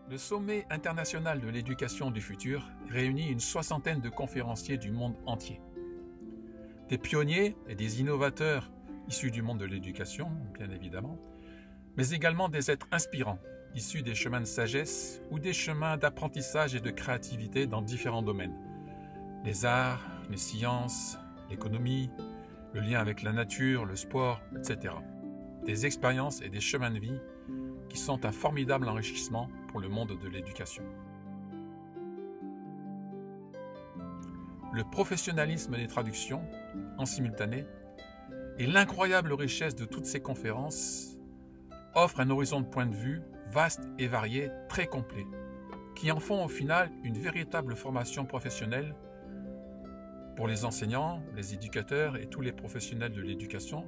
Le Sommet international de l'éducation du futur réunit une soixantaine de conférenciers du monde entier. Des pionniers et des innovateurs issus du monde de l'éducation, bien évidemment, mais également des êtres inspirants, issus des chemins de sagesse ou des chemins d'apprentissage et de créativité dans différents domaines. Les arts, les sciences, l'économie, le lien avec la nature, le sport, etc. Des expériences et des chemins de vie qui sont un formidable enrichissement pour le monde de l'éducation. Le professionnalisme des traductions, en simultané, et l'incroyable richesse de toutes ces conférences offrent un horizon de point de vue vaste et varié, très complet, qui en font au final une véritable formation professionnelle pour les enseignants, les éducateurs et tous les professionnels de l'éducation,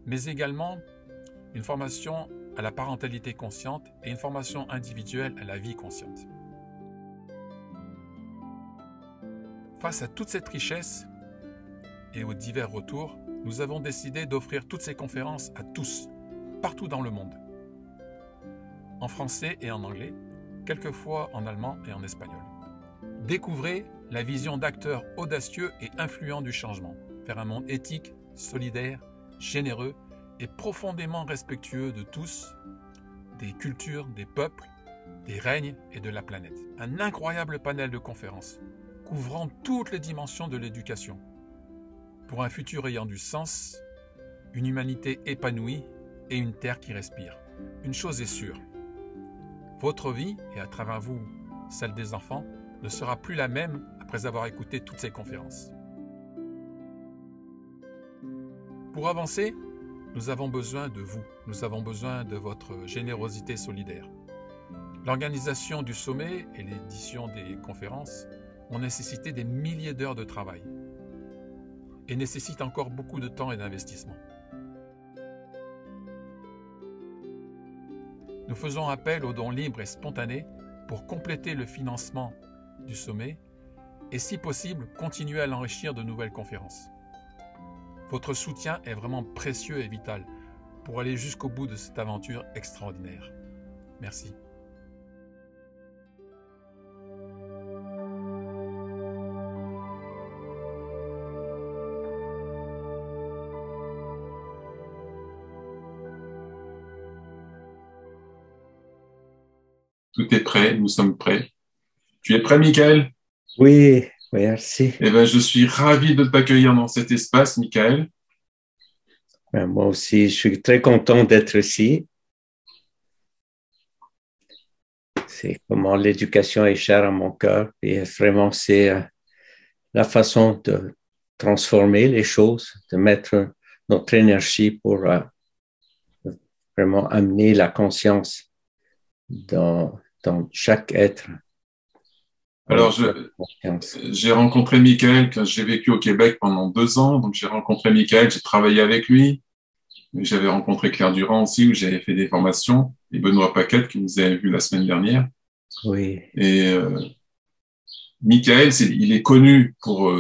mais également une formation à la parentalité consciente et une formation individuelle à la vie consciente. Face à toute cette richesse et aux divers retours, nous avons décidé d'offrir toutes ces conférences à tous, partout dans le monde, en français et en anglais, quelquefois en allemand et en espagnol. Découvrez la vision d'acteurs audacieux et influents du changement, vers un monde éthique, solidaire, généreux et profondément respectueux de tous, des cultures, des peuples, des règnes et de la planète. Un incroyable panel de conférences, couvrant toutes les dimensions de l'éducation, pour un futur ayant du sens, une humanité épanouie et une terre qui respire. Une chose est sûre, votre vie, et à travers vous, celle des enfants, ne sera plus la même après avoir écouté toutes ces conférences. Pour avancer, nous avons besoin de vous, nous avons besoin de votre générosité solidaire. L'organisation du sommet et l'édition des conférences ont nécessité des milliers d'heures de travail et nécessitent encore beaucoup de temps et d'investissement. Nous faisons appel aux dons libres et spontanés pour compléter le financement du sommet et, si possible, continuer à l'enrichir de nouvelles conférences. Votre soutien est vraiment précieux et vital pour aller jusqu'au bout de cette aventure extraordinaire. Merci. Tout est prêt, nous sommes prêts. Tu es prêt, Michael? Oui, merci. Eh ben, je suis ravi de t'accueillir dans cet espace, Michael. Moi aussi, je suis très content d'être ici. C'est comment l'éducation est chère à mon cœur et vraiment c'est la façon de transformer les choses, de mettre notre énergie pour vraiment amener la conscience dans chaque être. Alors, j'ai rencontré Michael quand j'ai vécu au Québec pendant 2 ans. Donc, j'ai rencontré Michael, j'ai travaillé avec lui. J'avais rencontré Claire Durand aussi, où j'avais fait des formations. Et Benoît Paquette, que vous avez vu la semaine dernière. Oui. Et Michael, il est connu pour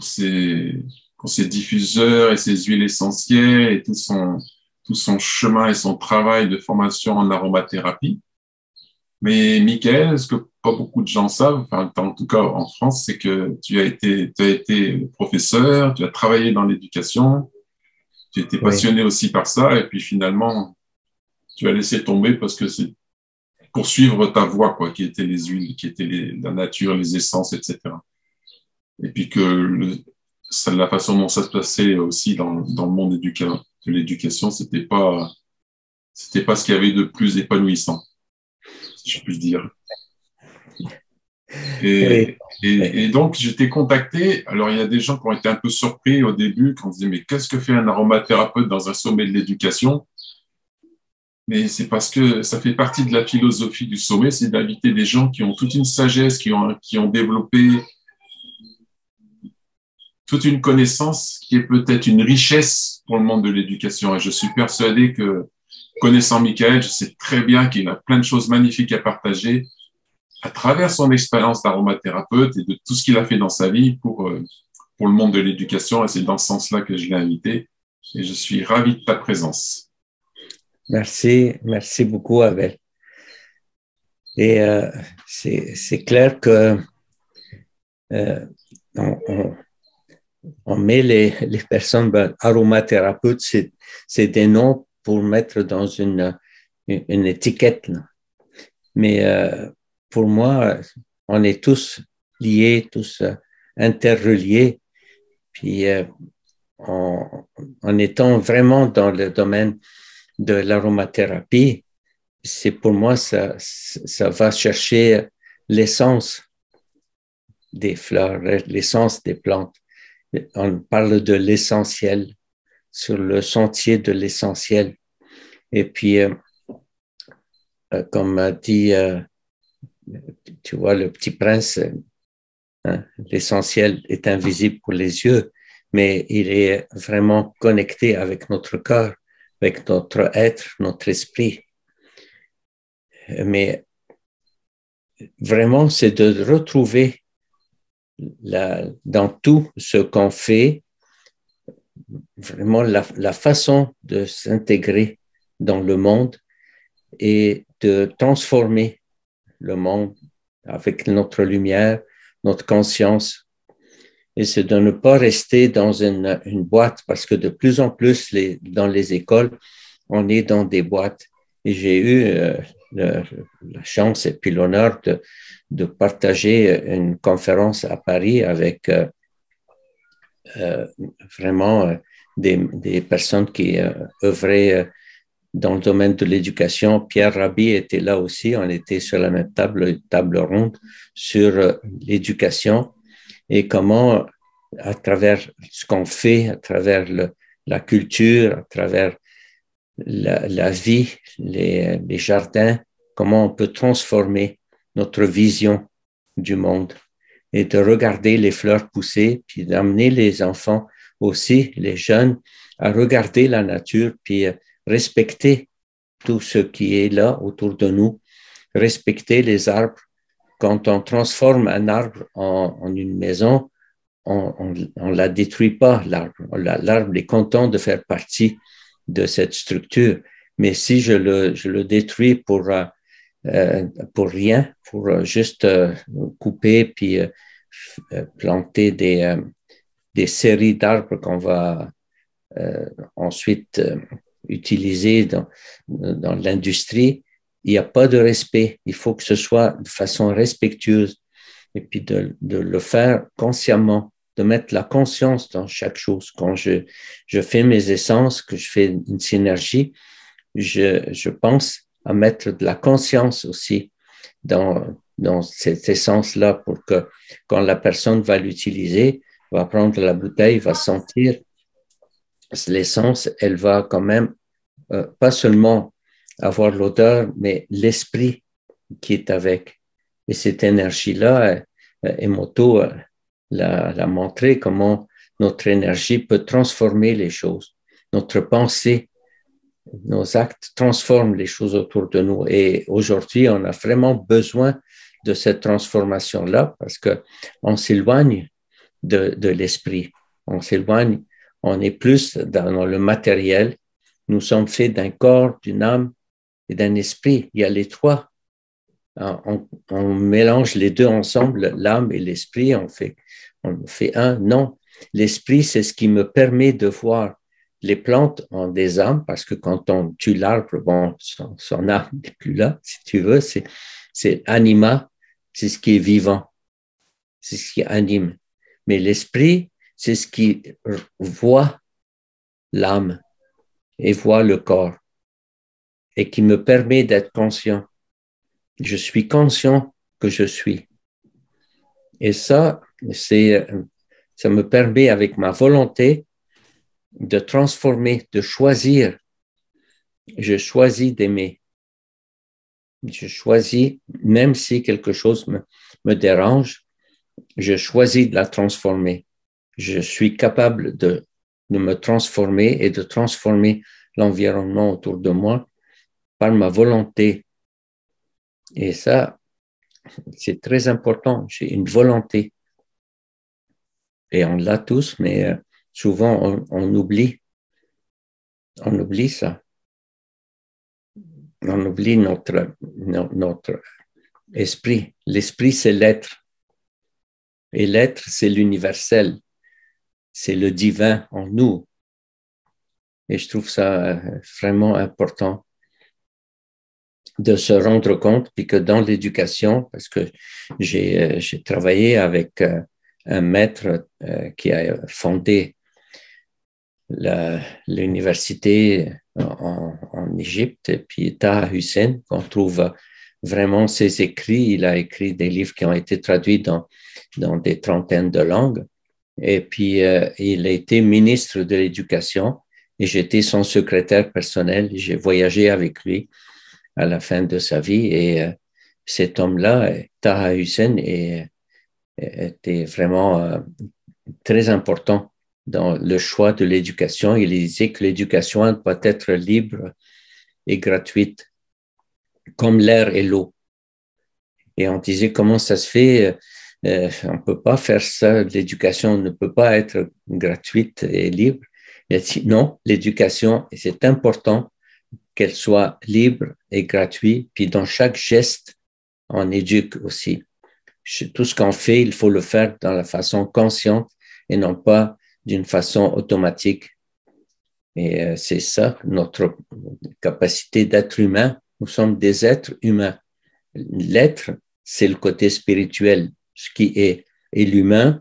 ses diffuseurs et ses huiles essentielles et tout son chemin et son travail de formation en aromathérapie. Mais Michael, ce que pas beaucoup de gens savent, enfin, en tout cas en France, c'est que tu as été professeur, tu as travaillé dans l'éducation, tu étais passionné aussi par ça, et puis finalement, tu as laissé tomber parce que c'est pour suivre ta voie, quoi, qui étaient les huiles, qui étaient la nature, les essences, etc. Et puis que la façon dont ça se passait aussi dans le monde de l'éducation, c'était pas ce qu'il y avait de plus épanouissant, si je puis dire. Et donc, je t'ai contacté. Alors, il y a des gens qui ont été un peu surpris au début quand on se dit, mais qu'est-ce que fait un aromathérapeute dans un sommet de l'éducation? Mais c'est parce que ça fait partie de la philosophie du sommet, c'est d'inviter des gens qui ont toute une sagesse, qui ont développé toute une connaissance qui est peut-être une richesse pour le monde de l'éducation. Et je suis persuadé que, connaissant Michael, je sais très bien qu'il a plein de choses magnifiques à partager à travers son expérience d'aromathérapeute et de tout ce qu'il a fait dans sa vie pour le monde de l'éducation. Et c'est dans ce sens-là que je l'ai invité. Et je suis ravi de ta présence. Merci beaucoup, Abel. Et c'est clair que on, on met les personnes aromathérapeutes, c'est des noms pour mettre dans une étiquette. Là. Mais pour moi, on est tous liés, tous interreliés. Puis en étant vraiment dans le domaine de l'aromathérapie, c'est pour moi, ça va chercher l'essence des fleurs, l'essence des plantes. On parle de l'essentiel, sur le sentier de l'essentiel. Et puis, comme a dit, tu vois, le petit prince, hein, l'essentiel est invisible pour les yeux, mais il est vraiment connecté avec notre cœur, avec notre être, notre esprit. Mais vraiment, c'est de retrouver dans tout ce qu'on fait, vraiment la façon de s'intégrer dans le monde et de transformer le monde avec notre lumière, notre conscience. Et c'est de ne pas rester dans une boîte, parce que de plus en plus, dans les écoles, on est dans des boîtes. Et j'ai eu la chance et puis l'honneur de partager une conférence à Paris avec vraiment des personnes qui œuvraient dans le domaine de l'éducation. Pierre Rabhi était là aussi. On était sur la même table ronde sur l'éducation et comment, à travers ce qu'on fait, à travers la culture, à travers la vie, les jardins, comment on peut transformer notre vision du monde et de regarder les fleurs pousser, puis d'amener les enfants aussi, les jeunes, à regarder la nature, puis respecter tout ce qui est là autour de nous, respecter les arbres. Quand on transforme un arbre en une maison, on ne la détruit pas, l'arbre. L'arbre est content de faire partie de cette structure. Mais si je le détruis pour rien, pour juste couper puis planter des séries d'arbres qu'on va ensuite utiliser dans l'industrie, il n'y a pas de respect. Il faut que ce soit de façon respectueuse et puis de le faire consciemment, de mettre la conscience dans chaque chose. Quand je fais mes essences, que je fais une synergie, je pense à mettre de la conscience aussi dans cette essence-là pour que quand la personne va l'utiliser, va prendre la bouteille, va sentir l'essence, elle va quand même pas seulement avoir l'odeur, mais l'esprit qui est avec. Et cette énergie-là, Emoto l'a montré comment notre énergie peut transformer les choses. Notre pensée, nos actes transforment les choses autour de nous. Et aujourd'hui, on a vraiment besoin de cette transformation-là parce qu'on s'éloigne de l'esprit. On s'éloigne, on est plus dans le matériel. Nous sommes faits d'un corps, d'une âme et d'un esprit. Il y a les trois. On mélange les deux ensemble, l'âme et l'esprit, on fait un. Non, l'esprit, c'est ce qui me permet de voir les plantes ont des âmes, parce que quand on tue l'arbre, bon, son âme n'est plus là, si tu veux, c'est anima, c'est ce qui est vivant, c'est ce qui anime. Mais l'esprit, c'est ce qui voit l'âme et voit le corps et qui me permet d'être conscient. Je suis conscient que je suis. Et ça me permet avec ma volonté de transformer, de choisir. Je choisis d'aimer. Je choisis, même si quelque chose me dérange, je choisis de la transformer. Je suis capable de me transformer et de transformer l'environnement autour de moi par ma volonté. Et ça, c'est très important. J'ai une volonté. Et on l'a tous, mais souvent on oublie. On oublie ça. On oublie notre esprit. L'esprit, c'est l'être. Et l'être, c'est l'universel. C'est le divin en nous. Et je trouve ça vraiment important de se rendre compte, puis que dans l'éducation, parce que j'ai travaillé avec un maître qui a fondé l'université en Égypte, et puis Taha Hussein, qu'on trouve vraiment ses écrits. Il a écrit des livres qui ont été traduits dans des trentaines de langues. Et puis, il a été ministre de l'Éducation et j'étais son secrétaire personnel. J'ai voyagé avec lui à la fin de sa vie et cet homme-là, Taha Hussein, était vraiment très important dans le choix de l'éducation. Il disait que l'éducation doit être libre et gratuite, comme l'air et l'eau. Et on disait comment ça se fait, on ne peut pas faire ça, l'éducation ne peut pas être gratuite et libre. Il a dit non, l'éducation, c'est important qu'elle soit libre et gratuite, puis dans chaque geste, on éduque aussi. Tout ce qu'on fait, il faut le faire dans la façon consciente et non pas d'une façon automatique. Et c'est ça, notre capacité d'être humain. Nous sommes des êtres humains. L'être, c'est le côté spirituel, ce qui est. Et l'humain,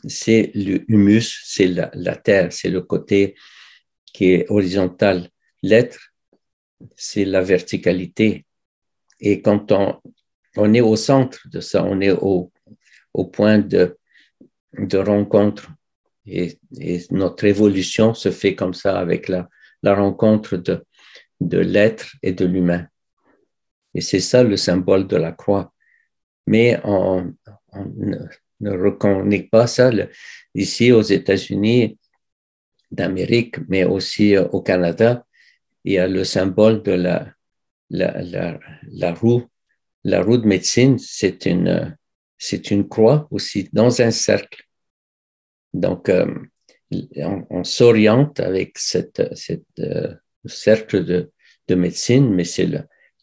c'est l'humus, c'est la terre, c'est le côté qui est horizontal. L'être, c'est la verticalité. Et quand on est au centre de ça, on est au point de rencontre. Et notre évolution se fait comme ça avec la rencontre de l'être et de l'humain. Et c'est ça le symbole de la croix. Mais on ne reconnaît pas ça ici aux États-Unis d'Amérique, mais aussi au Canada. Il y a le symbole de la roue. La roue de médecine, c'est une croix aussi dans un cercle. Donc, on s'oriente avec cette cercle de médecine, mais c'est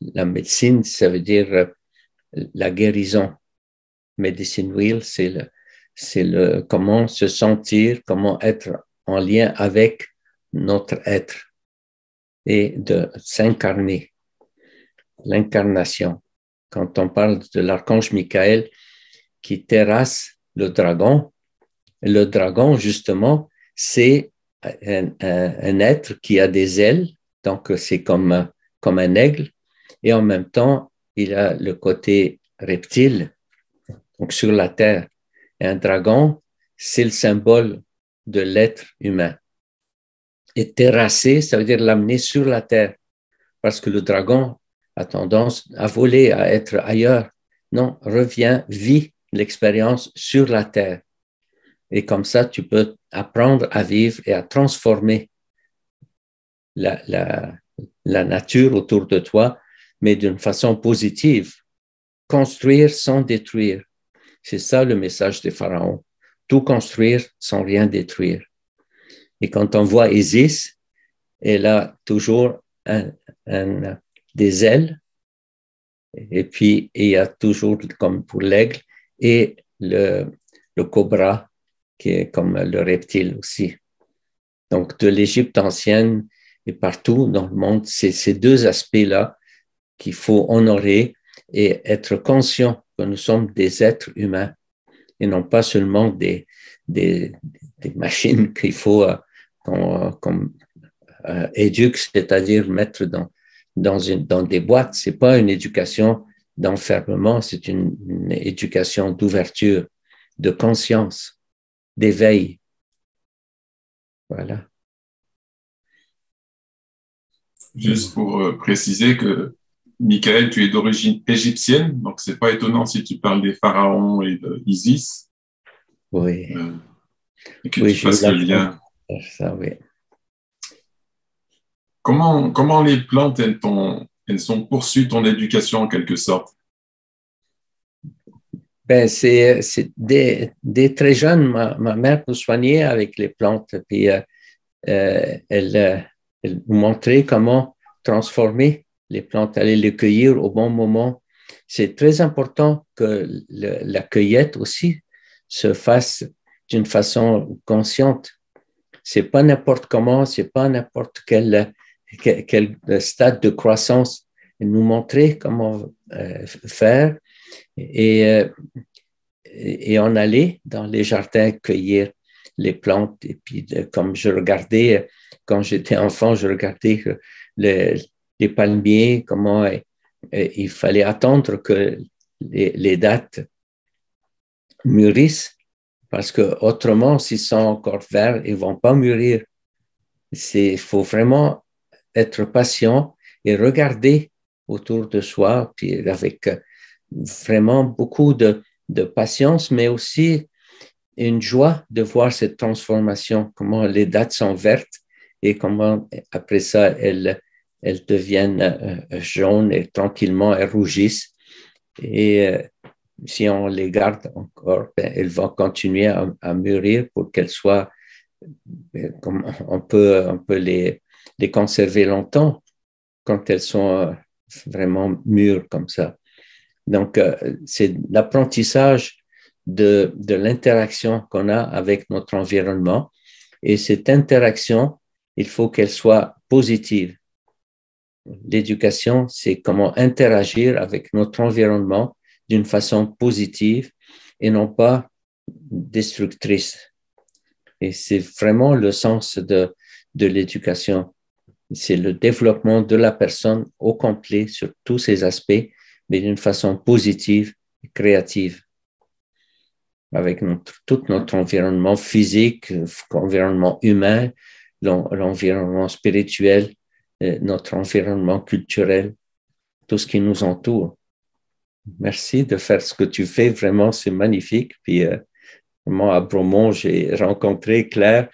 la médecine, ça veut dire la guérison. Medicine wheel, c'est comment se sentir, comment être en lien avec notre être et de s'incarner. L'incarnation. Quand on parle de l'archange Michael qui terrasse le dragon, justement, c'est un être qui a des ailes, donc c'est comme un aigle, et en même temps, il a le côté reptile, donc sur la terre. Et un dragon, c'est le symbole de l'être humain. Et terrasser, ça veut dire l'amener sur la terre, parce que le dragon a tendance à voler, à être ailleurs. Non, reviens, vis l'expérience sur la terre. Et comme ça, tu peux apprendre à vivre et à transformer la nature autour de toi, mais d'une façon positive. Construire sans détruire. C'est ça le message des pharaons. Tout construire sans rien détruire. Et quand on voit Isis, elle a toujours des ailes, et puis il y a toujours, comme pour l'aigle, et le cobra, qui est comme le reptile aussi. Donc, de l'Égypte ancienne et partout dans le monde, c'est ces deux aspects-là qu'il faut honorer et être conscient que nous sommes des êtres humains et non pas seulement des machines qu'il faut qu'on éduque, c'est-à-dire mettre dans des boîtes. C'est pas une éducation d'enfermement, c'est une éducation d'ouverture, de conscience, d'éveil. Voilà. Juste pour préciser que, Michael, tu es d'origine égyptienne, donc c'est pas étonnant si tu parles des pharaons et d'Isis. Oui. Et que tu fasses le lien. Ça, oui. Comment les plantes, elles ont poursuivi ton éducation en quelque sorte? Ben, c'est dès très jeune, ma mère nous soignait avec les plantes, puis elle nous montrait comment transformer les plantes, aller les cueillir au bon moment, c'est très important que la cueillette aussi se fasse d'une façon consciente. C'est pas n'importe comment, c'est pas n'importe quel stade de croissance. Nous montrer comment faire et on allait dans les jardins cueillir les plantes. Et puis, comme je regardais, quand j'étais enfant, je regardais les palmiers, comment il fallait attendre que les dattes mûrissent, parce que autrement, s'ils sont encore verts, ils ne vont pas mûrir. Il faut vraiment être patient et regarder autour de soi, puis avec vraiment beaucoup de patience, mais aussi une joie de voir cette transformation, comment les dattes sont vertes et comment après ça, elles deviennent jaunes et tranquillement elles rougissent. Et si on les garde encore, elles vont continuer à mûrir pour qu'elles soient, on peut les conserver longtemps quand elles sont vraiment mûres comme ça. Donc, c'est l'apprentissage de l'interaction qu'on a avec notre environnement. Et cette interaction, il faut qu'elle soit positive. L'éducation, c'est comment interagir avec notre environnement d'une façon positive et non pas destructrice. Et c'est vraiment le sens de l'éducation. C'est le développement de la personne au complet sur tous ses aspects, mais d'une façon positive et créative, avec tout notre environnement physique, environnement humain, l'environnement spirituel, notre environnement culturel, tout ce qui nous entoure. Merci de faire ce que tu fais, vraiment, c'est magnifique. Puis, moi, à Bromont, j'ai rencontré Claire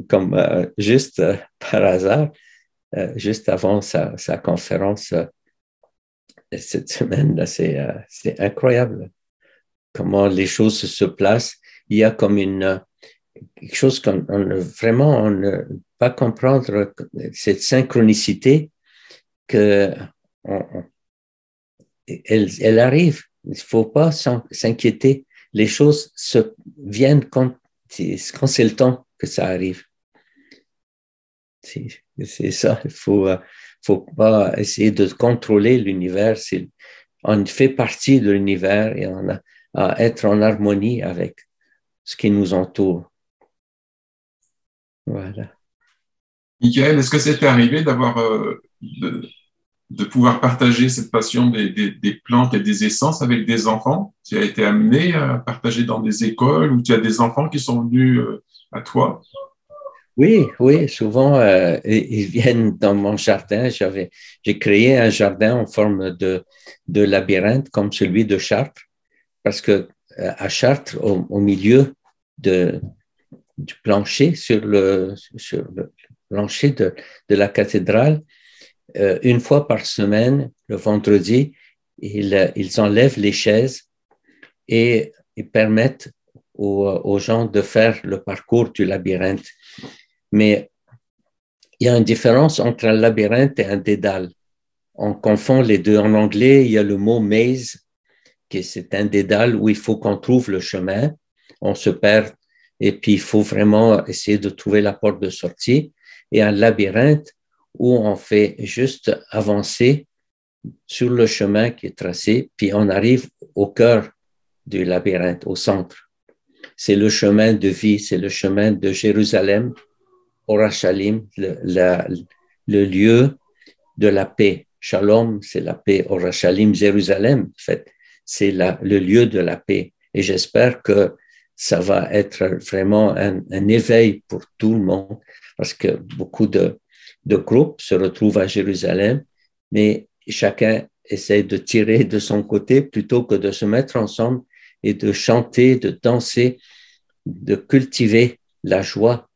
comme juste par hasard, juste avant sa conférence cette semaine. C'est incroyable comment les choses se placent. Il y a comme quelque chose qu'on vraiment ne peut pas comprendre, cette synchronicité que elle arrive. Il ne faut pas s'inquiéter. Les choses viennent quand c'est le temps que ça arrive. C'est ça. Il faut pas essayer de contrôler l'univers. On fait partie de l'univers et on a à être en harmonie avec ce qui nous entoure. Voilà. Michael, est-ce que c'est arrivé d'avoir de pouvoir partager cette passion des plantes et des essences avec des enfants? Tu as été amené à partager dans des écoles ou tu as des enfants qui sont venus à toi? Oui, souvent, ils viennent dans mon jardin. J'ai créé un jardin en forme de labyrinthe comme celui de Chartres, parce que à Chartres, au milieu du plancher, sur le plancher de la cathédrale, une fois par semaine, le vendredi, ils enlèvent les chaises et ils permettent aux gens de faire le parcours du labyrinthe. Mais il y a une différence entre un labyrinthe et un dédale. On confond les deux. En anglais, il y a le mot maze, qui c'est un dédale où il faut qu'on trouve le chemin. On se perd et puis il faut vraiment essayer de trouver la porte de sortie. Et un labyrinthe où on fait juste avancer sur le chemin qui est tracé, puis on arrive au cœur du labyrinthe, au centre. C'est le chemin de vie, c'est le chemin de Jérusalem, Orashalim, le lieu de la paix. Shalom, c'est la paix. Orashalim, Jérusalem, en fait, c'est le lieu de la paix. Et j'espère que ça va être vraiment un éveil pour tout le monde, parce que beaucoup de groupes se retrouvent à Jérusalem, mais chacun essaie de tirer de son côté plutôt que de se mettre ensemble et de chanter, de danser, de cultiver la joie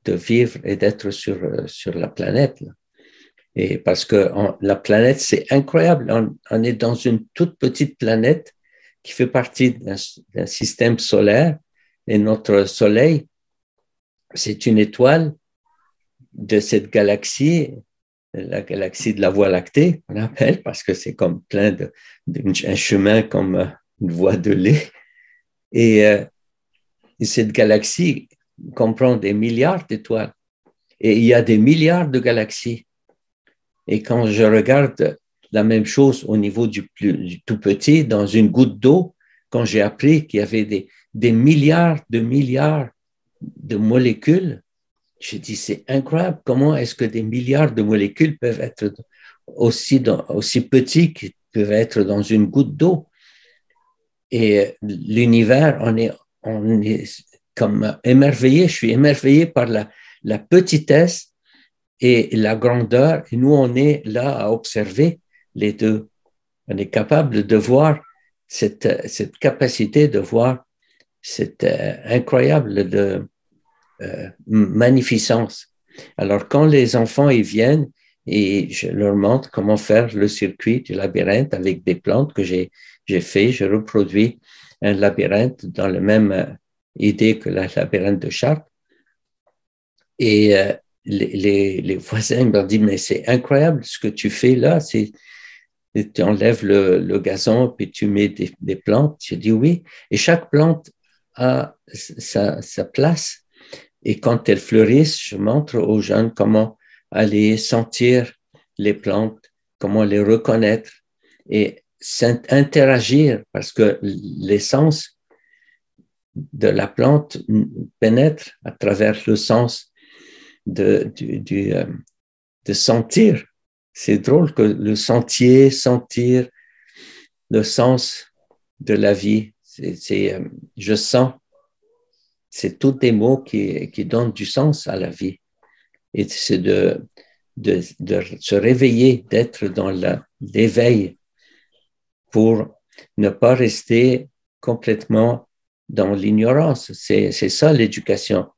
de vivre et d'être sur la planète. Et parce que la planète, c'est incroyable. On est dans une toute petite planète qui fait partie d'un système solaire. Et notre Soleil, c'est une étoile de cette galaxie la galaxie de la Voie lactée, on appelle, parce que c'est comme un chemin comme une voie de lait. Et cette galaxie comprend des milliards d'étoiles. Et il y a des milliards de galaxies. Et quand je regarde la même chose au niveau du tout petit, dans une goutte d'eau, quand j'ai appris qu'il y avait des milliards de molécules, j'ai dit, c'est incroyable, comment est-ce que des milliards de molécules peuvent être aussi petits qu'ils peuvent être dans une goutte d'eau. Et l'univers, on est comme émerveillé, je suis émerveillé par la petitesse et la grandeur, et nous, on est là à observer les deux. On est capable de voir cette capacité de voir cette incroyable magnificence. Alors, quand les enfants ils viennent et je leur montre comment faire le circuit du labyrinthe avec des plantes que j'ai fait, je reproduis un labyrinthe dans la même idée que le labyrinthe de Chartres. Et les voisins me disent, mais c'est incroyable ce que tu fais là, tu enlèves le gazon puis tu mets des plantes. Je dis oui, et chaque plante a sa place. Et quand elles fleurissent, je montre aux jeunes comment aller sentir les plantes, comment les reconnaître et interagir, parce que l'essence de la plante pénètre à travers le sens de sentir. C'est drôle que le sentir, le sens de la vie, je sens. C'est tous des mots qui donnent du sens à la vie. Et c'est de se réveiller, d'être dans l'éveil pour ne pas rester complètement dans l'ignorance. C'est ça l'éducation.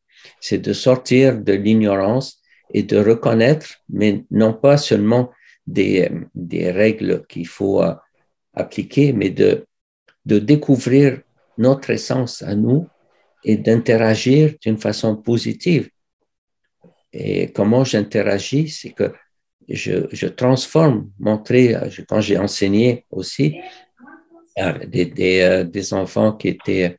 C'est de sortir de l'ignorance et de reconnaître, mais non pas seulement des règles qu'il faut appliquer, mais de découvrir notre essence à nous et d'interagir d'une façon positive. Et comment j'interagis, c'est que je transforme, quand j'ai enseigné aussi des enfants qui étaient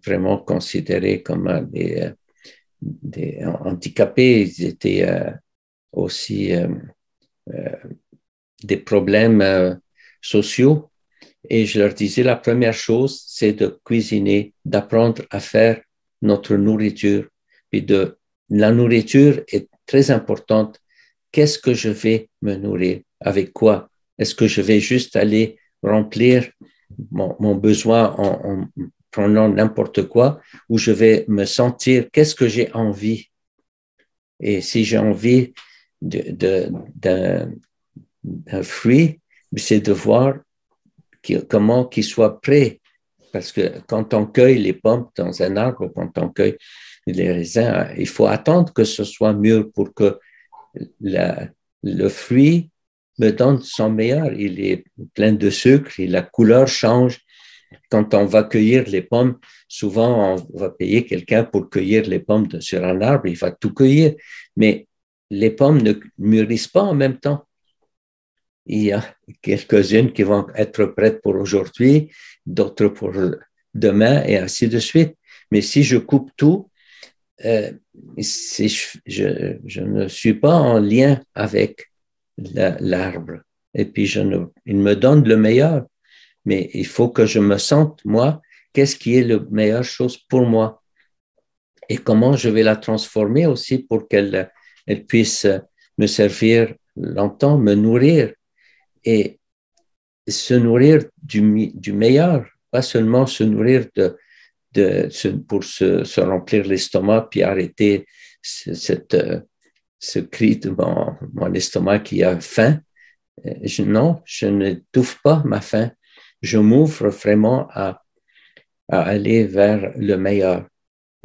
vraiment considérés comme des handicapés, ils étaient aussi des problèmes sociaux. Et je leur disais, la première chose, c'est de cuisiner, d'apprendre à faire notre nourriture. Puis la nourriture est très importante. Qu'est-ce que je vais me nourrir? Avec quoi? Est-ce que je vais juste aller remplir mon besoin en prenant n'importe quoi, ou je vais me sentir, qu'est-ce que j'ai envie? Et si j'ai envie d'un fruit, c'est de voir comment qu'il soit prêt. Parce que quand on cueille les pommes dans un arbre, quand on cueille les raisins, il faut attendre que ce soit mûr pour que le fruit me donne son meilleur. Il est plein de sucre et la couleur change. Quand on va cueillir les pommes, souvent on va payer quelqu'un pour cueillir les pommes sur un arbre, il va tout cueillir. Mais les pommes ne mûrissent pas en même temps. Il y a quelques-unes qui vont être prêtes pour aujourd'hui, d'autres pour demain et ainsi de suite. Mais si je coupe tout, je ne suis pas en lien avec l'arbre. Et puis, il me donne le meilleur. Mais il faut que je me sente, moi, qu'est-ce qui est la meilleure chose pour moi et comment je vais la transformer aussi pour qu'elle puisse me servir longtemps, me nourrir et se nourrir du meilleur, pas seulement se nourrir pour se remplir l'estomac puis arrêter ce cri de mon estomac qui a faim. Non, je n'étouffe pas ma faim. Je m'ouvre vraiment à aller vers le meilleur.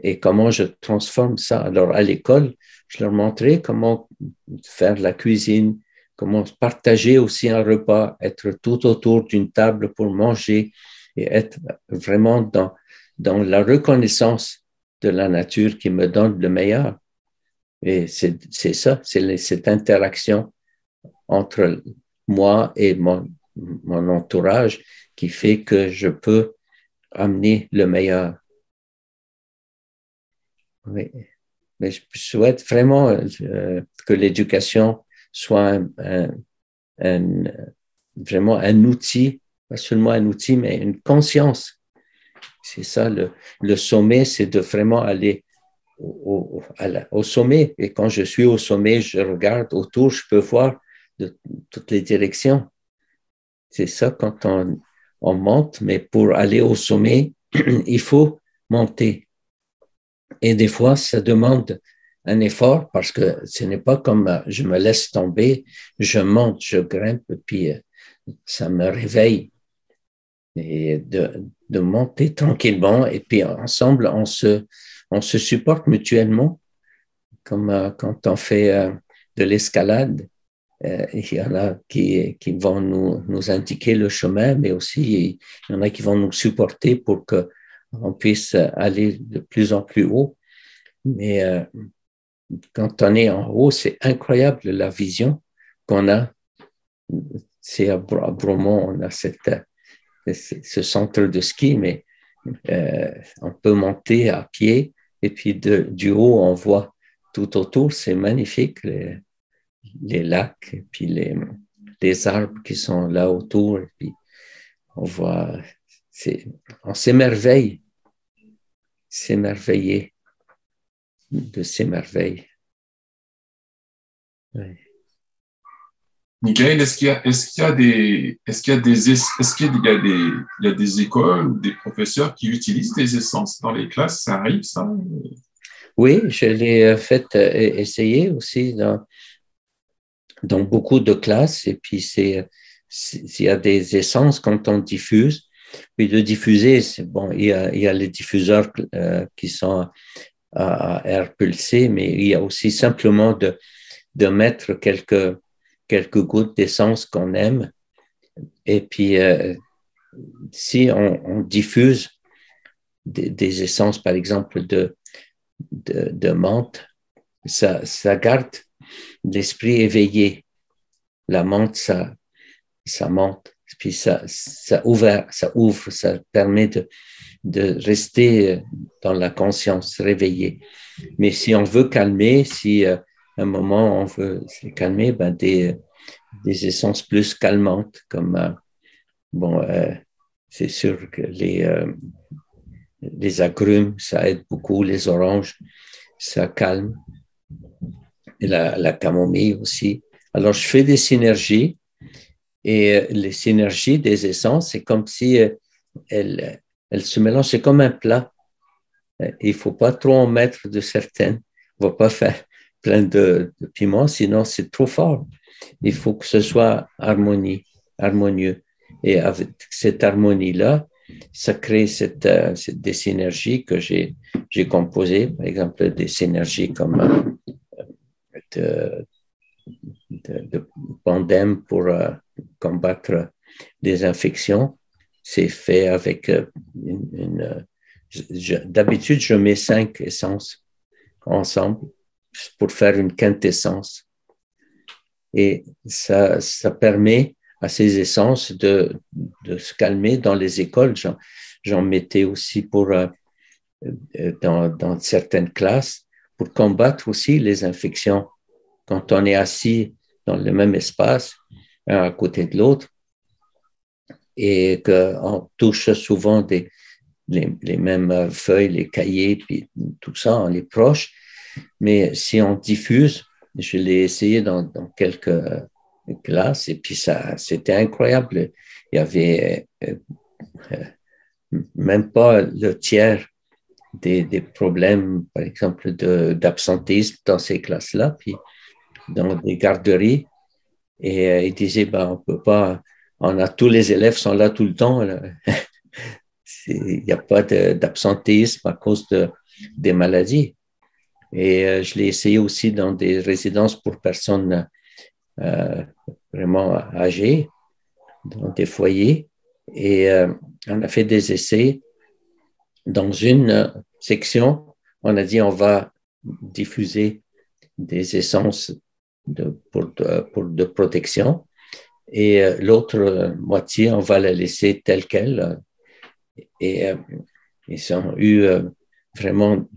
Et comment je transforme ça? Alors, à l'école, je leur montrais comment faire la cuisine, comment partager aussi un repas, être tout autour d'une table pour manger et être vraiment dans la reconnaissance de la nature qui me donne le meilleur. Et c'est ça, c'est cette interaction entre moi et mon entourage qui fait que je peux amener le meilleur. Oui. Mais je souhaite vraiment que l'éducation soit vraiment un outil, pas seulement un outil, mais une conscience. C'est ça, le sommet, c'est de vraiment aller au sommet. Et quand je suis au sommet, je regarde autour, je peux voir de toutes les directions. C'est ça quand on monte, mais pour aller au sommet, il faut monter. Et des fois, ça demande un effort parce que ce n'est pas comme je me laisse tomber, je monte, je grimpe, puis ça me réveille. Et de monter tranquillement, et puis ensemble, on se supporte mutuellement, comme quand on fait de l'escalade. Il y en a qui vont nous indiquer le chemin, mais aussi il y en a qui vont nous supporter pour qu'on puisse aller de plus en plus haut. Mais quand on est en haut, c'est incroyable la vision qu'on a. C'est à Bromont, on a ce centre de ski, mais on peut monter à pied et puis du haut, on voit tout autour, c'est magnifique, les lacs et puis les arbres qui sont là autour. Et puis on voit, on s'émerveille, s'émerveiller de ces merveilles. Oui. Michael, est-ce qu'il y a des écoles ou des professeurs qui utilisent des essences dans les classes? Ça arrive, ça? Oui, je l'ai fait essayer aussi dans beaucoup de classes. Et puis, il y a des essences quand on diffuse. Puis de diffuser, c'est bon, il y a les diffuseurs qui sont à air pulsé, mais il y a aussi simplement de mettre quelques gouttes d'essence qu'on aime. Et puis, si on diffuse des essences, par exemple, de menthe, ça garde l'esprit éveillé. La menthe, ça monte, puis ça ouvre, ça permet de rester dans la conscience réveillée. Mais si on veut calmer, si à un moment on veut se calmer, ben des essences plus calmantes, comme c'est sûr que les agrumes, ça aide beaucoup, les oranges, ça calme, et la camomille aussi. Alors, je fais des synergies, et les synergies des essences, c'est comme si elles se mélangent, c'est comme un plat. Il ne faut pas trop en mettre de certaines. On ne va pas faire plein de piments, sinon c'est trop fort. Il faut que ce soit harmonieux. Et avec cette harmonie-là, ça crée des synergies que j'ai composées, par exemple des synergies comme de pandème pour combattre des infections. C'est fait avec d'habitude, je mets 5 essences ensemble pour faire une quintessence. Et ça permet à ces essences de se calmer. Dans les écoles, j'en mettais aussi dans certaines classes pour combattre aussi les infections. Quand on est assis dans le même espace, un à côté de l'autre, et qu'on touche souvent les mêmes feuilles, les cahiers, puis tout ça, on est proche. Mais si on diffuse, je l'ai essayé dans quelques classes, et puis c'était incroyable. Il y avait même pas le tiers des problèmes, par exemple, d'absentéisme dans ces classes-là, puis dans des garderies. Et ils disaient, ben, on peut pas, tous les élèves sont là tout le temps. Il n'y a pas d'absentéisme à cause des maladies. Et je l'ai essayé aussi dans des résidences pour personnes vraiment âgées, dans des foyers. Et on a fait des essais. Dans une section, on a dit on va diffuser des essences de protection. Et l'autre moitié, on va la laisser telle qu'elle. Et ils ont eu vraiment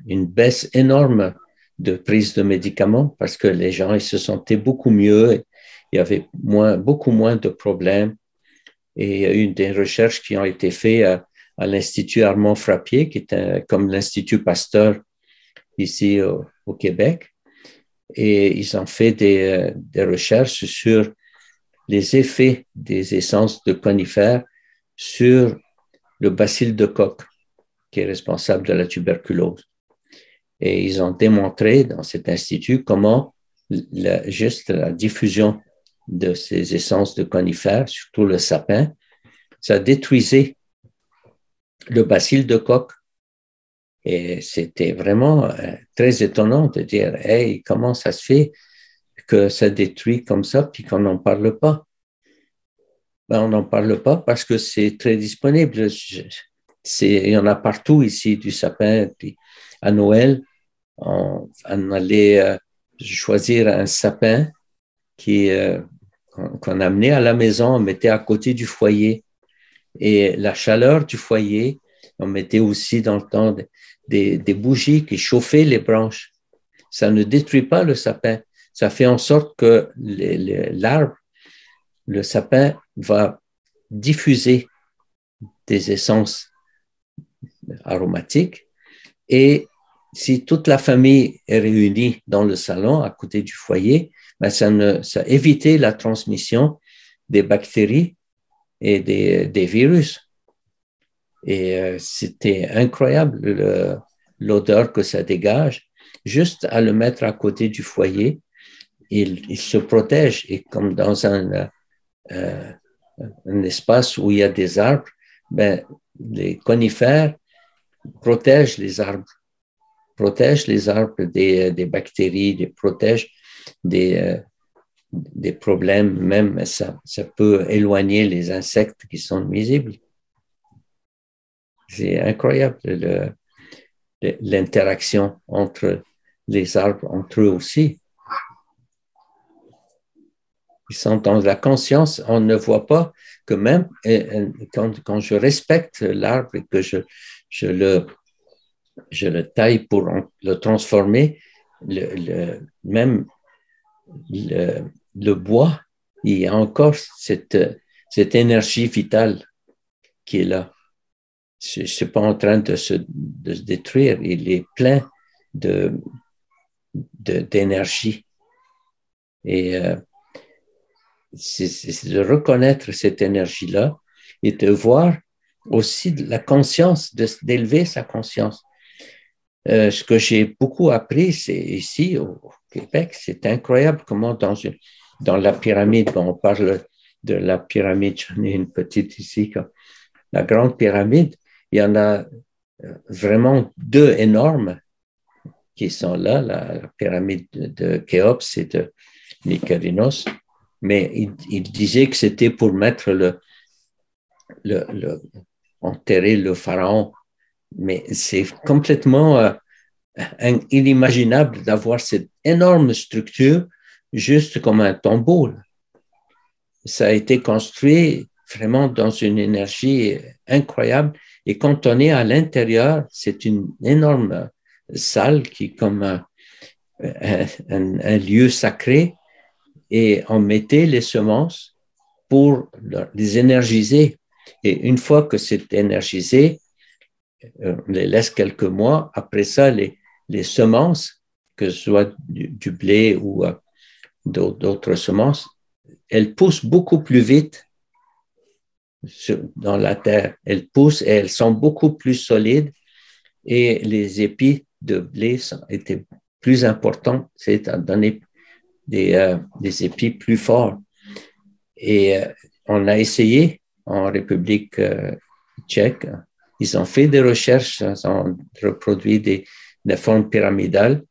une baisse énorme de prise de médicaments parce que les gens ils se sentaient beaucoup mieux, il y avait beaucoup moins de problèmes. Et il y a eu des recherches qui ont été faites à l'Institut Armand Frappier, qui est comme l'Institut Pasteur ici au Québec. Et ils ont fait des recherches sur les effets des essences de conifères sur le bacille de Koch, qui est responsable de la tuberculose. Et ils ont démontré dans cet institut comment juste la diffusion de ces essences de conifères, surtout le sapin, ça détruisait le bacille de Koch. Et c'était vraiment très étonnant de dire, hey, comment ça se fait que ça détruit comme ça puis qu'on n'en parle pas? Ben, on n'en parle pas parce que c'est très disponible. Il y en a partout ici du sapin. Puis à Noël, on allait choisir un sapin qu'on amenait à la maison, on mettait à côté du foyer. Et la chaleur du foyer, on mettait aussi dans le temps des bougies qui chauffaient les branches. Ça ne détruit pas le sapin. Ça fait en sorte que l'arbre, le sapin, va diffuser des essences aromatiques. Et si toute la famille est réunie dans le salon à côté du foyer, ben ça évitait la transmission des bactéries et des virus. Et c'était incroyable l'odeur que ça dégage. Juste à le mettre à côté du foyer, il se protège. Et comme dans un espace où il y a des arbres, ben, les conifères protègent les arbres des bactéries, protègent des problèmes, même ça peut éloigner les insectes qui sont nuisibles. C'est incroyable l'interaction entre les arbres, entre eux aussi. Ils sont dans la conscience, on ne voit pas que même quand je respecte l'arbre et que je le taille pour le transformer, même le bois, il y a encore cette énergie vitale qui est là. Je ne suis pas en train de se détruire, il est plein d'énergie. Et c'est de reconnaître cette énergie-là et de voir aussi la conscience, d'élever sa conscience. Ce que j'ai beaucoup appris, c'est ici au Québec, c'est incroyable comment dans la pyramide, on parle de la pyramide, j'en ai une petite ici, la grande pyramide, il y en a vraiment deux énormes qui sont là, la pyramide de Khéops et de Mykérinos, mais il disait que c'était pour mettre enterrer le pharaon. Mais c'est complètement inimaginable d'avoir cette énorme structure juste comme un tombeau. Ça a été construit vraiment dans une énergie incroyable. Et quand on est à l'intérieur, c'est une énorme salle qui est comme un lieu sacré. Et on mettait les semences pour les énergiser. Et une fois que c'est énergisé, on les laisse quelques mois. Après ça, les semences, que ce soit du blé ou d'autres semences, elles poussent beaucoup plus vite dans la terre. Elles poussent et elles sont beaucoup plus solides et les épis de blé étaient plus importants, c'est à donner des épis plus forts. Et on a essayé en République tchèque. Ils ont fait des recherches, ils ont reproduit des formes pyramidales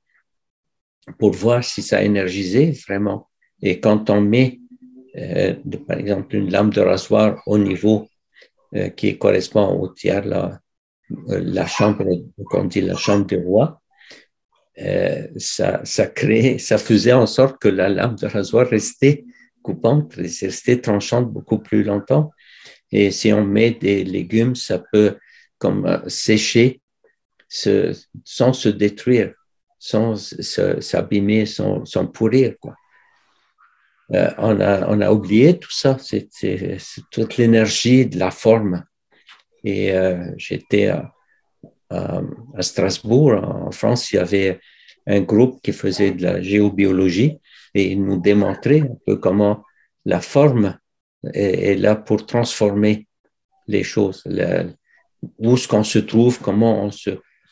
pour voir si ça énergisait vraiment. Et quand on met, par exemple, une lame de rasoir au niveau qui correspond au tiers, la chambre, qu'on dit la chambre du roi, ça faisait en sorte que la lame de rasoir restait coupante, restait tranchante beaucoup plus longtemps. Et si on met des légumes, ça peut comme sécher sans se détruire, sans s'abîmer, sans pourrir, quoi. On a oublié tout ça, c'est toute l'énergie de la forme. Et j'étais à Strasbourg, en France, il y avait un groupe qui faisait de la géobiologie et ils nous démontraient un peu comment la forme est là pour transformer les choses. Où est-ce qu'on se trouve, comment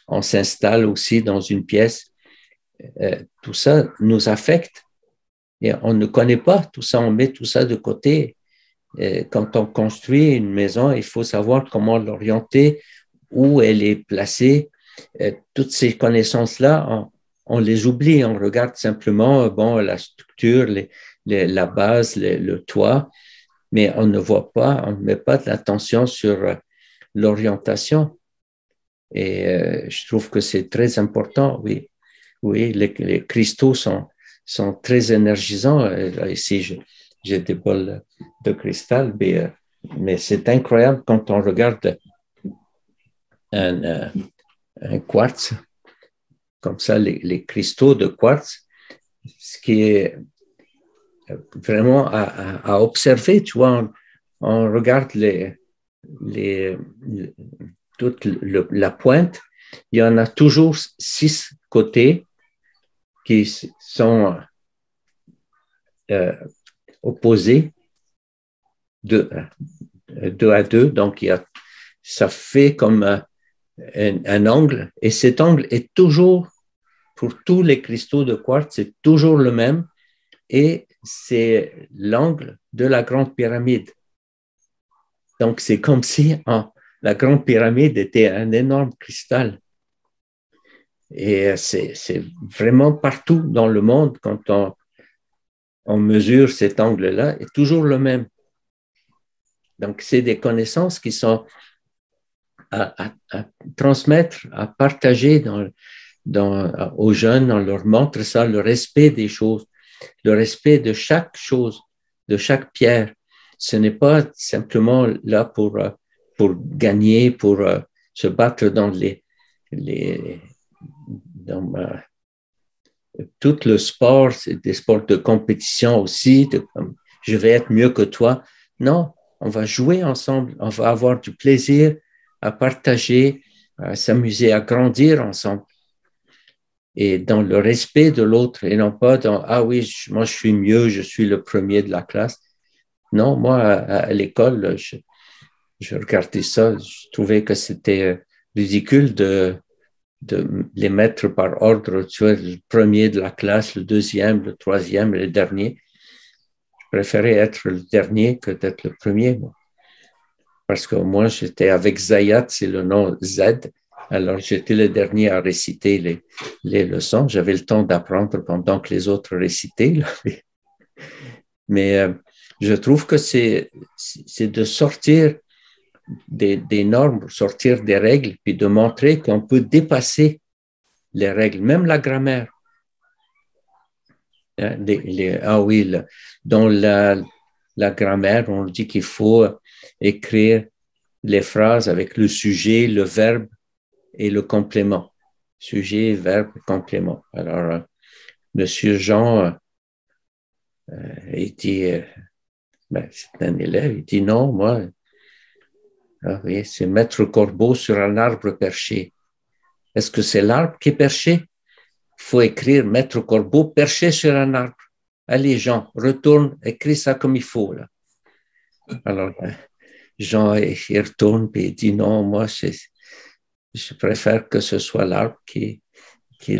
on s'installe aussi dans une pièce. Tout ça nous affecte et on ne connaît pas tout ça, on met tout ça de côté. Et quand on construit une maison, il faut savoir comment l'orienter, où elle est placée. Toutes ces connaissances-là, on les oublie, on regarde simplement la structure, la base, le toit, mais on ne voit pas, on ne met pas de l'attention sur l'orientation. Et je trouve que c'est très important, oui. Oui, les cristaux sont très énergisants. Ici, j'ai des bols de cristal, mais c'est incroyable quand on regarde un quartz, comme ça, les cristaux de quartz, ce qui est vraiment à observer, tu vois, on regarde toute la pointe, il y en a toujours 6 côtés qui sont opposés deux à deux, donc ça fait comme un angle, et cet angle est toujours, pour tous les cristaux de quartz, c'est toujours le même, et c'est l'angle de la Grande Pyramide. Donc, c'est comme si la Grande Pyramide était un énorme cristal. Et c'est vraiment partout dans le monde, quand on mesure cet angle-là, est toujours le même. Donc, c'est des connaissances qui sont à transmettre, à partager aux jeunes. On leur montre ça, le respect des choses, le respect de chaque chose, de chaque pierre. Ce n'est pas simplement là pour gagner, pour se battre dans tout le sport, c'est des sports de compétition aussi, je vais être mieux que toi. Non, on va jouer ensemble, on va avoir du plaisir à partager, à s'amuser, à grandir ensemble. Et dans le respect de l'autre, et non pas dans « Ah oui, moi je suis mieux, je suis le premier de la classe ». Non, moi à l'école, je regardais ça, je trouvais que c'était ridicule de les mettre par ordre, tu vois, le premier de la classe, le deuxième, le troisième et le dernier. Je préférais être le dernier que d'être le premier, moi. Parce que moi, j'étais avec Zayat, c'est le nom Z, alors j'étais le dernier à réciter les leçons. J'avais le temps d'apprendre pendant que les autres récitaient. Là. Mais je trouve que c'est de sortir des normes, sortir des règles, puis de montrer qu'on peut dépasser les règles, même la grammaire. Dans la grammaire, on dit qu'il faut écrire les phrases avec le sujet, le verbe et le complément. Sujet, verbe, complément. Alors, Monsieur Jean, il dit, c'est un élève, il dit non, moi, oui, c'est Maître Corbeau sur un arbre perché. Est-ce que c'est l'arbre qui est perché? Il faut écrire Maître Corbeau perché sur un arbre. Allez, Jean, retourne, écris ça comme il faut. Là. Alors, Jean, il retourne et il dit non, moi, je préfère que ce soit l'arbre qui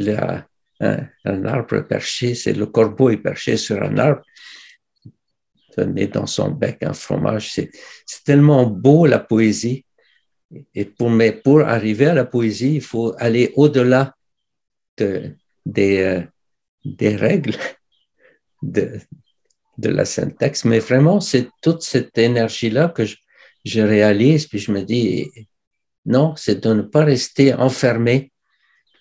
a un arbre perché. C'est le corbeau est perché sur un arbre, donné dans son bec un fromage. C'est tellement beau la poésie. Et pour arriver à la poésie, il faut aller au-delà des règles de la syntaxe. Mais vraiment, c'est toute cette énergie-là que je réalise, puis je me dis, non, c'est de ne pas rester enfermé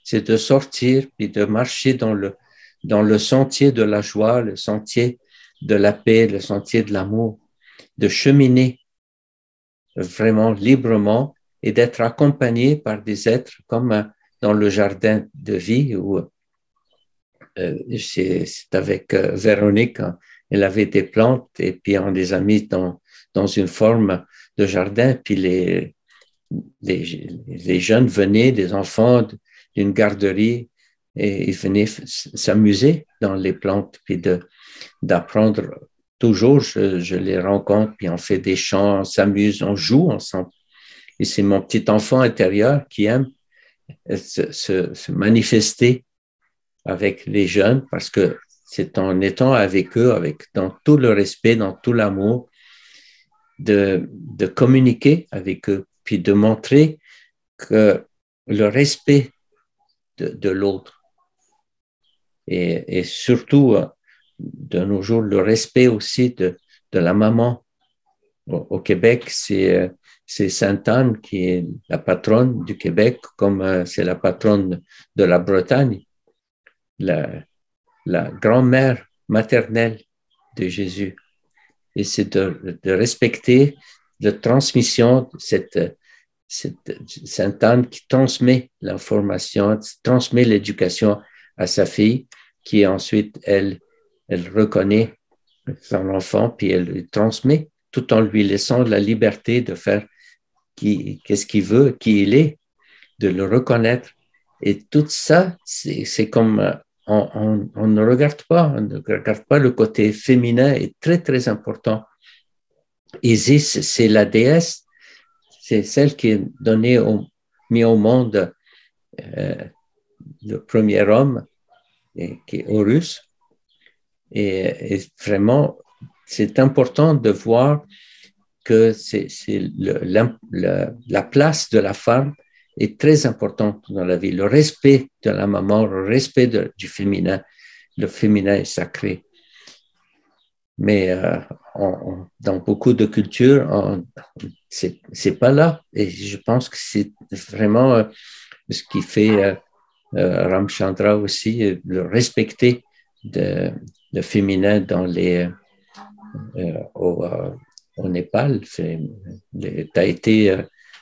c'est de sortir puis de marcher dans le sentier de la joie, le sentier de la paix, le sentier de l'amour, de cheminer vraiment librement et d'être accompagné par des êtres comme dans le jardin de vie où c'est avec Véronique, hein, elle avait des plantes et puis on les a mis dans une forme de jardin, puis les jeunes venaient, des enfants d'une garderie, et ils venaient s'amuser dans les plantes, puis d'apprendre. Toujours, je les rencontre, puis on fait des chants, on s'amuse, on joue ensemble. Et c'est mon petit enfant intérieur qui aime se manifester avec les jeunes, parce que c'est en étant avec eux, dans tout le respect, dans tout l'amour, de communiquer avec eux, puis de montrer que le respect de l'autre, et surtout de nos jours, le respect aussi de la maman. Au Québec, c'est Sainte-Anne qui est la patronne du Québec, comme c'est la patronne de la Bretagne, la grand-mère maternelle de Jésus. Et c'est de respecter la transmission de cette Sainte-Anne qui transmet l'information, transmet l'éducation à sa fille, qui ensuite, elle reconnaît son enfant, puis elle lui transmet, tout en lui laissant la liberté de faire qu'est-ce qu'il veut, qui il est, de le reconnaître. Et tout ça, c'est comme on ne regarde pas le côté féminin, est très, très important. Isis, c'est la déesse, c'est celle qui est mis au monde le premier homme, qui est Horus. Et vraiment, c'est important de voir que la place de la femme est très importante dans la vie. Le respect de la maman, le respect du féminin. Le féminin est sacré. Mais dans beaucoup de cultures, c'est pas là. Et je pense que c'est vraiment ce qui fait Ramchandra aussi, le respecter le féminin au Népal. Tu as été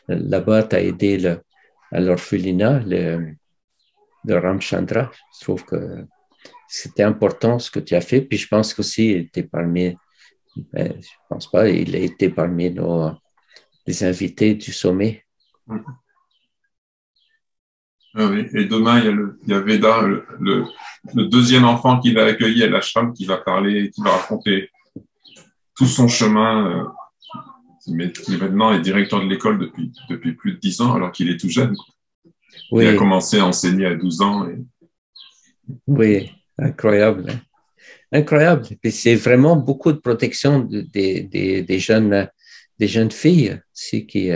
là-bas, tu as aidé à l'orphelinat de Ramchandra. Je trouve que c'était important ce que tu as fait. Puis je pense qu'aussi, il était parmi, je pense pas, il a été parmi les invités du sommet. Ah oui. Et demain, il y a Veda, le deuxième enfant qu'il a accueilli à l'ashram, qui va parler, qui va raconter tout son chemin, mais qui maintenant est directeur de l'école depuis plus de 10 ans, alors qu'il est tout jeune. Oui. Il a commencé à enseigner à 12 ans. Oui, incroyable. Incroyable. Et c'est vraiment beaucoup de protection des jeunes filles aussi qui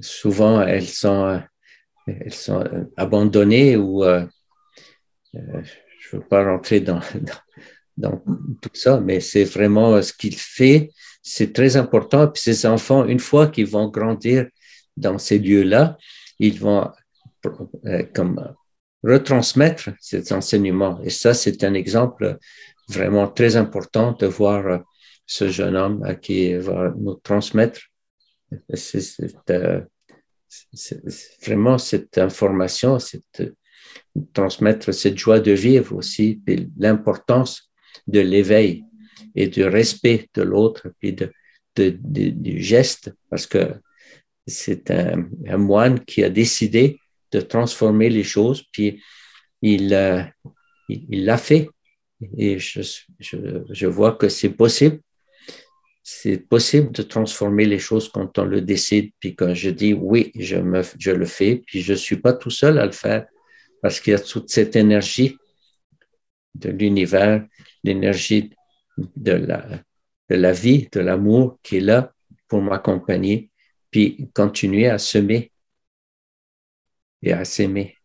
souvent elles sont abandonnées ou je ne veux pas rentrer dans tout ça, mais c'est vraiment ce qu'il fait, c'est très important. Puis ces enfants, une fois qu'ils vont grandir dans ces lieux-là, ils vont comme retransmettre cet enseignement. Et ça, c'est un exemple vraiment très important de voir ce jeune homme qui va nous transmettre vraiment cette information, transmettre cette joie de vivre aussi, et l'importance de l'éveil et du respect de l'autre, puis du geste, parce que c'est un moine qui a décidé de transformer les choses, puis il l'a fait. Et je vois que c'est possible. C'est possible de transformer les choses quand on le décide, puis quand je dis oui, je le fais, puis je ne suis pas tout seul à le faire, parce qu'il y a toute cette énergie de l'univers, l'énergie de la vie, de l'amour qui est là pour m'accompagner, puis continuer à semer et à s'aimer.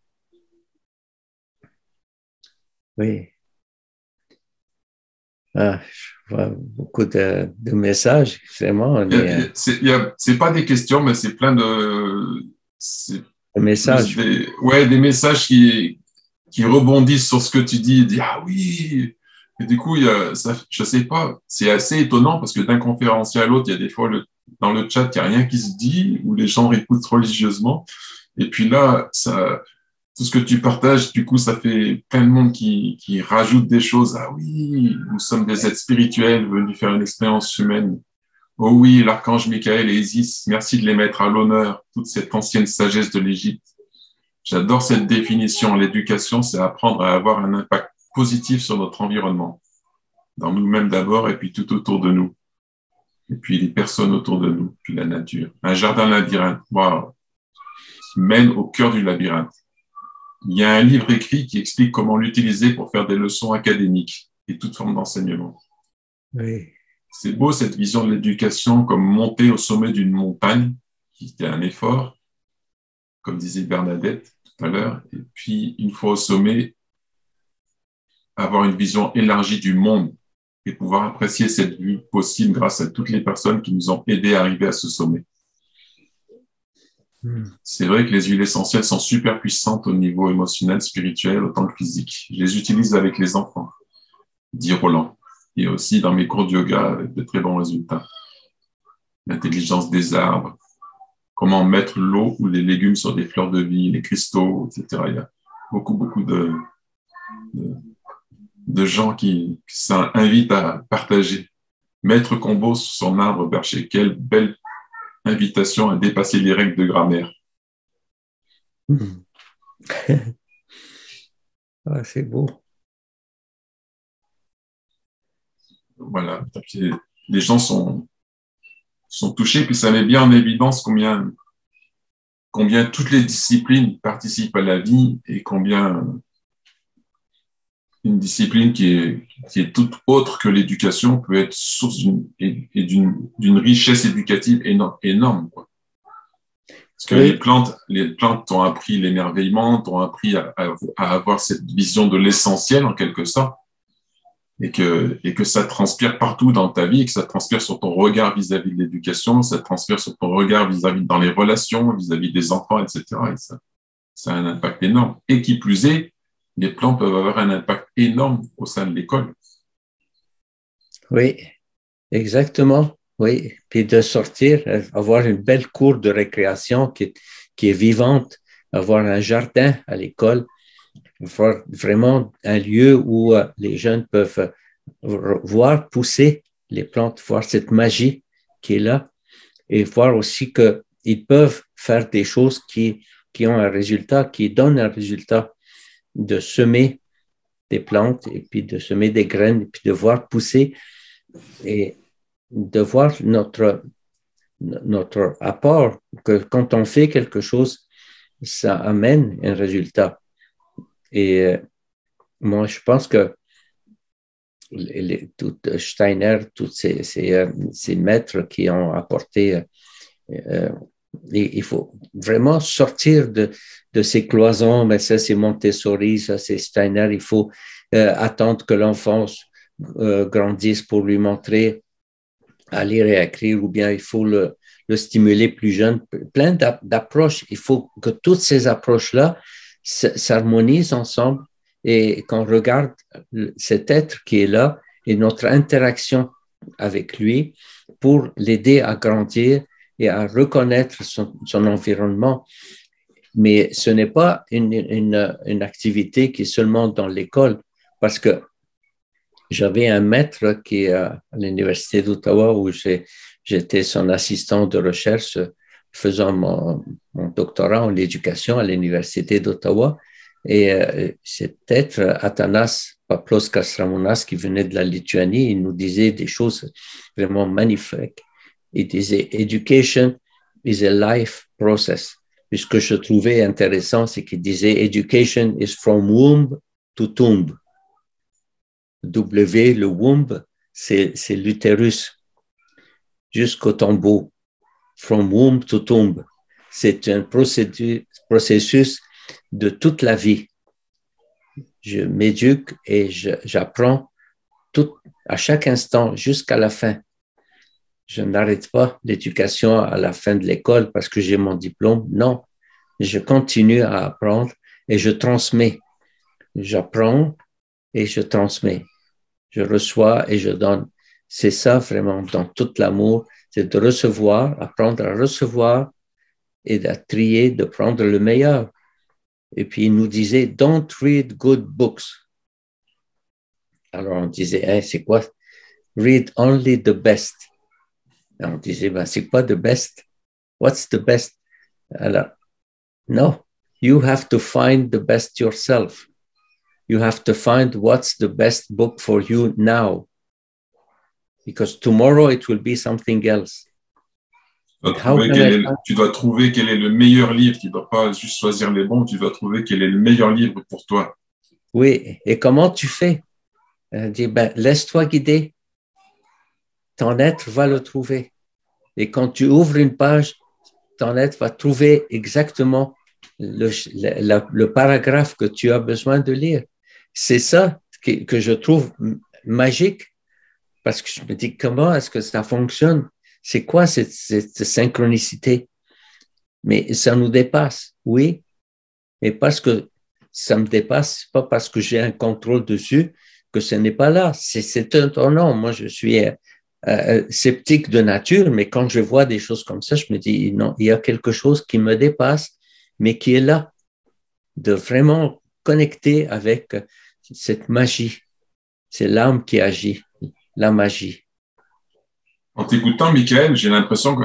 Oui. Ah, je vois beaucoup de messages, vraiment. C'est pas des questions, mais c'est plein de... C'est Un message. Des messages qui rebondissent sur ce que tu dis et disent ah oui. Et du coup, je sais pas, c'est assez étonnant parce que d'un conférencier à l'autre, il y a des fois dans le chat, il n'y a rien qui se dit ou les gens écoutent religieusement. Et puis là, tout ce que tu partages, du coup, ça fait plein de monde qui rajoute des choses. Ah oui, nous sommes des êtres spirituels venus faire une expérience humaine. Oh oui, l'archange Michael et Isis, merci de les mettre à l'honneur, toute cette ancienne sagesse de l'Égypte. J'adore cette définition. L'éducation, c'est apprendre à avoir un impact positif sur notre environnement, dans nous-mêmes d'abord et puis tout autour de nous. Et puis les personnes autour de nous, puis la nature. Un jardin labyrinthe, wow, qui mène au cœur du labyrinthe. Il y a un livre écrit qui explique comment l'utiliser pour faire des leçons académiques et toute forme d'enseignement. Oui. C'est beau cette vision de l'éducation comme monter au sommet d'une montagne, qui était un effort, comme disait Bernadette tout à l'heure, et puis une fois au sommet, avoir une vision élargie du monde et pouvoir apprécier cette vue possible grâce à toutes les personnes qui nous ont aidés à arriver à ce sommet. C'est vrai que les huiles essentielles sont super puissantes au niveau émotionnel, spirituel, autant que physique. Je les utilise avec les enfants, dit Roland, et aussi dans mes cours de yoga avec de très bons résultats. L'intelligence des arbres, comment mettre l'eau ou les légumes sur des fleurs de vie, les cristaux, etc. Il y a beaucoup de gens qui s'invitent à partager. Maître Combo sur son arbre berger, quelle belle invitation à dépasser les règles de grammaire. Ah, c'est beau. Voilà, les gens sont touchés, puis ça met bien en évidence combien toutes les disciplines participent à la vie et combien une discipline qui est toute autre que l'éducation peut être source d'une richesse éducative énorme, quoi. Parce que Oui. les plantes t'ont appris l'émerveillement, t'ont appris à avoir cette vision de l'essentiel en quelque sorte, et que ça transpire partout dans ta vie, et que ça transpire sur ton regard vis-à-vis de l'éducation, ça transpire sur ton regard vis-à-vis dans les relations, vis-à-vis des enfants, etc. Et ça a un impact énorme. Et qui plus est, les plantes peuvent avoir un impact énorme au sein de l'école. Oui, exactement. Oui, puis de sortir, avoir une belle cour de récréation qui est vivante, avoir un jardin à l'école, avoir vraiment un lieu où les jeunes peuvent voir pousser les plantes, voir cette magie qui est là et voir aussi qu'ils peuvent faire des choses qui ont un résultat, qui donnent un résultat, de semer des plantes et puis de semer des graines et puis de voir pousser et de voir notre apport, que quand on fait quelque chose, ça amène un résultat. Et moi, je pense que Steiner, tous ces maîtres qui ont apporté, il faut vraiment sortir de ces cloisons, mais ça c'est Montessori, ça c'est Steiner, il faut attendre que l'enfant grandisse pour lui montrer à lire et à écrire, ou bien il faut le stimuler plus jeune, plein d'approches. Il faut que toutes ces approches-là s'harmonisent ensemble et qu'on regarde cet être qui est là et notre interaction avec lui pour l'aider à grandir et à reconnaître son environnement. Mais ce n'est pas une activité qui est seulement dans l'école, parce que j'avais un maître qui est à l'Université d'Ottawa où j'étais son assistant de recherche faisant mon doctorat en éducation à l'Université d'Ottawa. Et cet être, Athanas Paplos Kastramounas, qui venait de la Lituanie, il nous disait des choses vraiment magnifiques. Il disait « Education is a life process ». Et ce que je trouvais intéressant, c'est qu'il disait « Education is from womb to tomb ». W, le womb, c'est l'utérus jusqu'au tombeau. From womb to tomb. C'est un processus de toute la vie. Je m'éduque et j'apprends à chaque instant jusqu'à la fin. Je n'arrête pas l'éducation à la fin de l'école parce que j'ai mon diplôme. Non, je continue à apprendre et je transmets. J'apprends et je transmets. Je reçois et je donne. C'est ça vraiment dans tout l'amour, c'est de recevoir, apprendre à recevoir et de trier, de prendre le meilleur. Et puis il nous disait, don't read good books. Alors on disait, hey, c'est quoi? Read only the best. Et on disait, ben, c'est quoi the best? What's the best? Alors, no, you have to find the best yourself. You have to find what's the best book for you now. Because tomorrow it will be something else. Tu dois trouver quel est le meilleur livre. Tu ne dois pas juste choisir les bons, tu dois trouver quel est le meilleur livre pour toi. Oui, et comment tu fais? Dis, ben, laisse-toi guider. Ton être va le trouver. Et quand tu ouvres une page, ton être va trouver exactement le paragraphe que tu as besoin de lire. C'est ça que je trouve magique, parce que je me dis, comment est-ce que ça fonctionne? C'est quoi cette synchronicité? Mais ça nous dépasse, oui, mais parce que ça me dépasse, pas parce que j'ai un contrôle dessus, que ce n'est pas là. C'est étonnant. Moi, je suis sceptique de nature, mais quand je vois des choses comme ça, je me dis, non, il y a quelque chose qui me dépasse, mais qui est là, de vraiment connecter avec cette magie. C'est l'âme qui agit, la magie. En t'écoutant, Michael, j'ai l'impression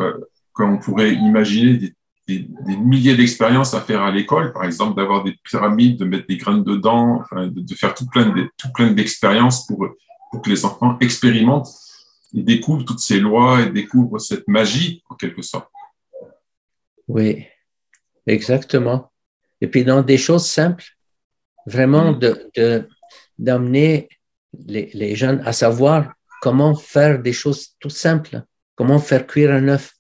qu'on pourrait imaginer des milliers d'expériences à faire à l'école, par exemple, d'avoir des pyramides, de mettre des graines dedans, enfin, de faire tout plein d'expériences pour que les enfants expérimentent et découvrent toutes ces lois et découvrent cette magie, en quelque sorte. Oui, exactement. Et puis dans des choses simples, vraiment d'amener les jeunes à savoir comment faire des choses tout simples, comment faire cuire un œuf,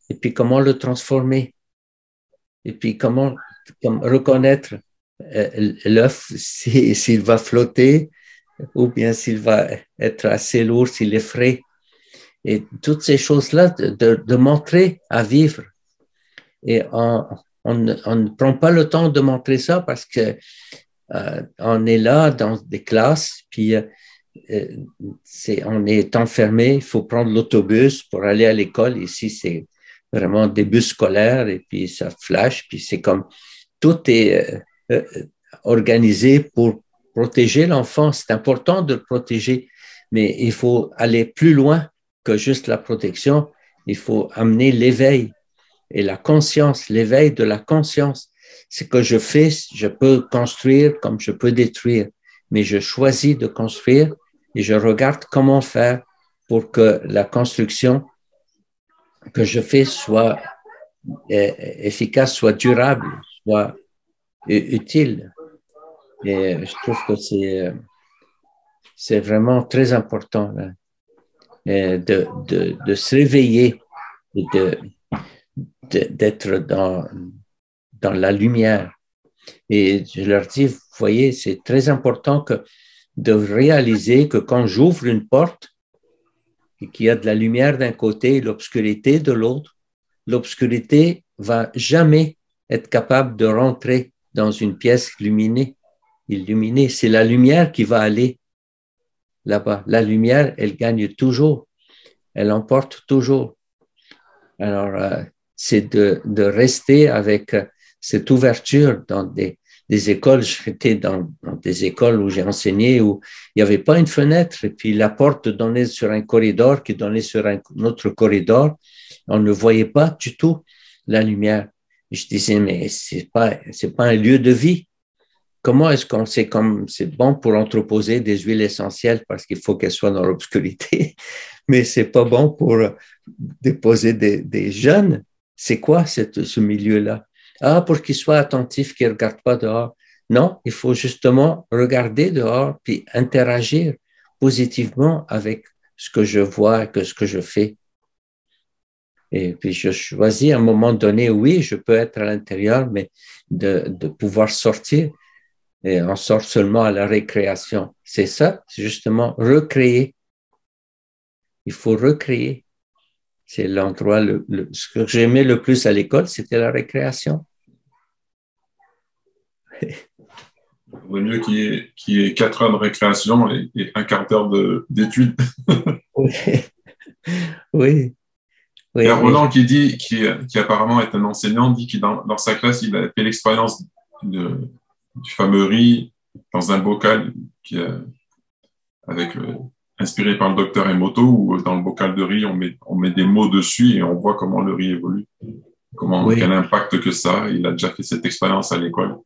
et puis comment le transformer, et puis comment reconnaître l'œuf s'il va flotter ou bien s'il va être assez lourd, s'il est frais. Et toutes ces choses-là, de montrer à vivre. Et on ne prend pas le temps de montrer ça parce que on est là dans des classes, puis on est enfermé, il faut prendre l'autobus pour aller à l'école. Ici, c'est vraiment des bus scolaires et puis ça flash, puis c'est comme tout est organisé pour protéger l'enfant. C'est important de le protéger, mais il faut aller plus loin que juste la protection. Il faut amener l'éveil et la conscience, l'éveil de la conscience. Ce que je fais, je peux construire comme je peux détruire, mais je choisis de construire et je regarde comment faire pour que la construction que je fais soit efficace, soit durable, soit utile. Et je trouve que c'est vraiment très important là, de se réveiller et d'être dans la lumière. Et je leur dis, vous voyez, c'est très important de réaliser que quand j'ouvre une porte et qu'il y a de la lumière d'un côté et l'obscurité de l'autre, l'obscurité va jamais être capable de rentrer dans une pièce illuminée. C'est la lumière qui va aller là-bas. La lumière, elle gagne toujours. Elle emporte toujours. Alors, c'est de rester avec cette ouverture dans des écoles. J'étais dans des écoles où j'ai enseigné où il n'y avait pas une fenêtre et puis la porte donnait sur un corridor qui donnait sur un autre corridor. On ne voyait pas du tout la lumière. Et je disais, mais c'est pas un lieu de vie. Comment est-ce qu'on sait comme c'est bon pour entreposer des huiles essentielles parce qu'il faut qu'elles soient dans l'obscurité, mais c'est pas bon pour déposer des jeunes. C'est quoi ce milieu-là? Ah, pour qu'ils soient attentifs, qu'ils ne regardent pas dehors. Non, il faut justement regarder dehors puis interagir positivement avec ce que je vois, que ce que je fais. Et puis je choisis à un moment donné, oui, je peux être à l'intérieur, mais de pouvoir sortir. Et on sort seulement à la récréation. C'est ça, c'est justement recréer. Il faut recréer. C'est l'endroit, ce que j'aimais le plus à l'école, c'était la récréation. Il vaut mieux qu'il y ait 4 heures de récréation et un quart d'heure d'études. Oui, oui, Il y a oui, Roland qui apparemment est un enseignant, dit que dans sa classe, il a fait l'expérience du fameux riz dans un bocal avec inspiré par le docteur Emoto, où dans le bocal de riz, on met des mots dessus et on voit comment le riz évolue, oui, quel impact que ça a. Il a déjà fait cette expérience à l'école.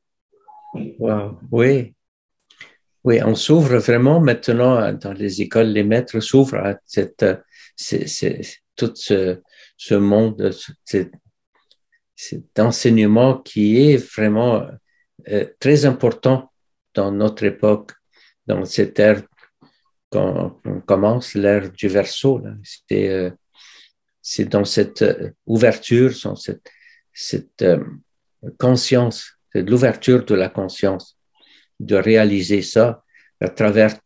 wow, oui. Oui, on s'ouvre vraiment maintenant dans les écoles, les maîtres s'ouvrent à tout ce monde, cet enseignement qui est vraiment très important dans notre époque, dans cette ère quand on commence, l'ère du Verseau. C'est dans cette ouverture, cette conscience, c'est de l'ouverture de la conscience, de réaliser ça à travers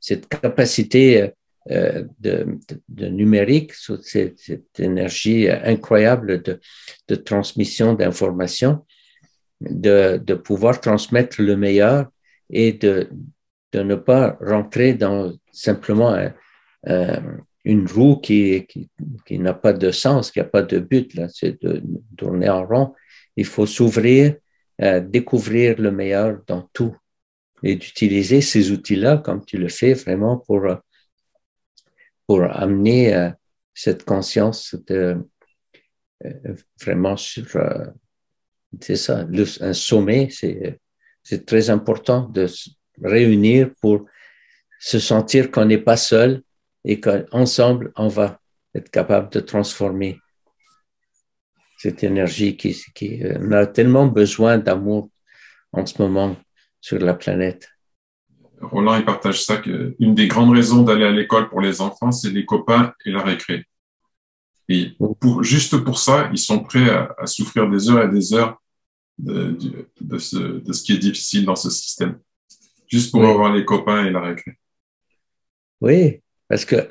cette capacité de numérique, cette énergie incroyable de transmission d'informations, de pouvoir transmettre le meilleur et de ne pas rentrer dans simplement une roue qui n'a pas de sens, qui n'a pas de but, là, c'est de tourner en rond. Il faut s'ouvrir, découvrir le meilleur dans tout et d'utiliser ces outils-là comme tu le fais vraiment pour amener cette conscience vraiment sur, c'est ça, un sommet, c'est très important de se réunir pour se sentir qu'on n'est pas seul et qu'ensemble, on va être capable de transformer cette énergie qui a tellement besoin d'amour en ce moment sur la planète. Roland, il partage ça, qu'une des grandes raisons d'aller à l'école pour les enfants, c'est les copains et la récré. Et juste pour ça, ils sont prêts à souffrir des heures et des heures de ce qui est difficile dans ce système, juste pour avoir les copains et la récré. Oui, parce que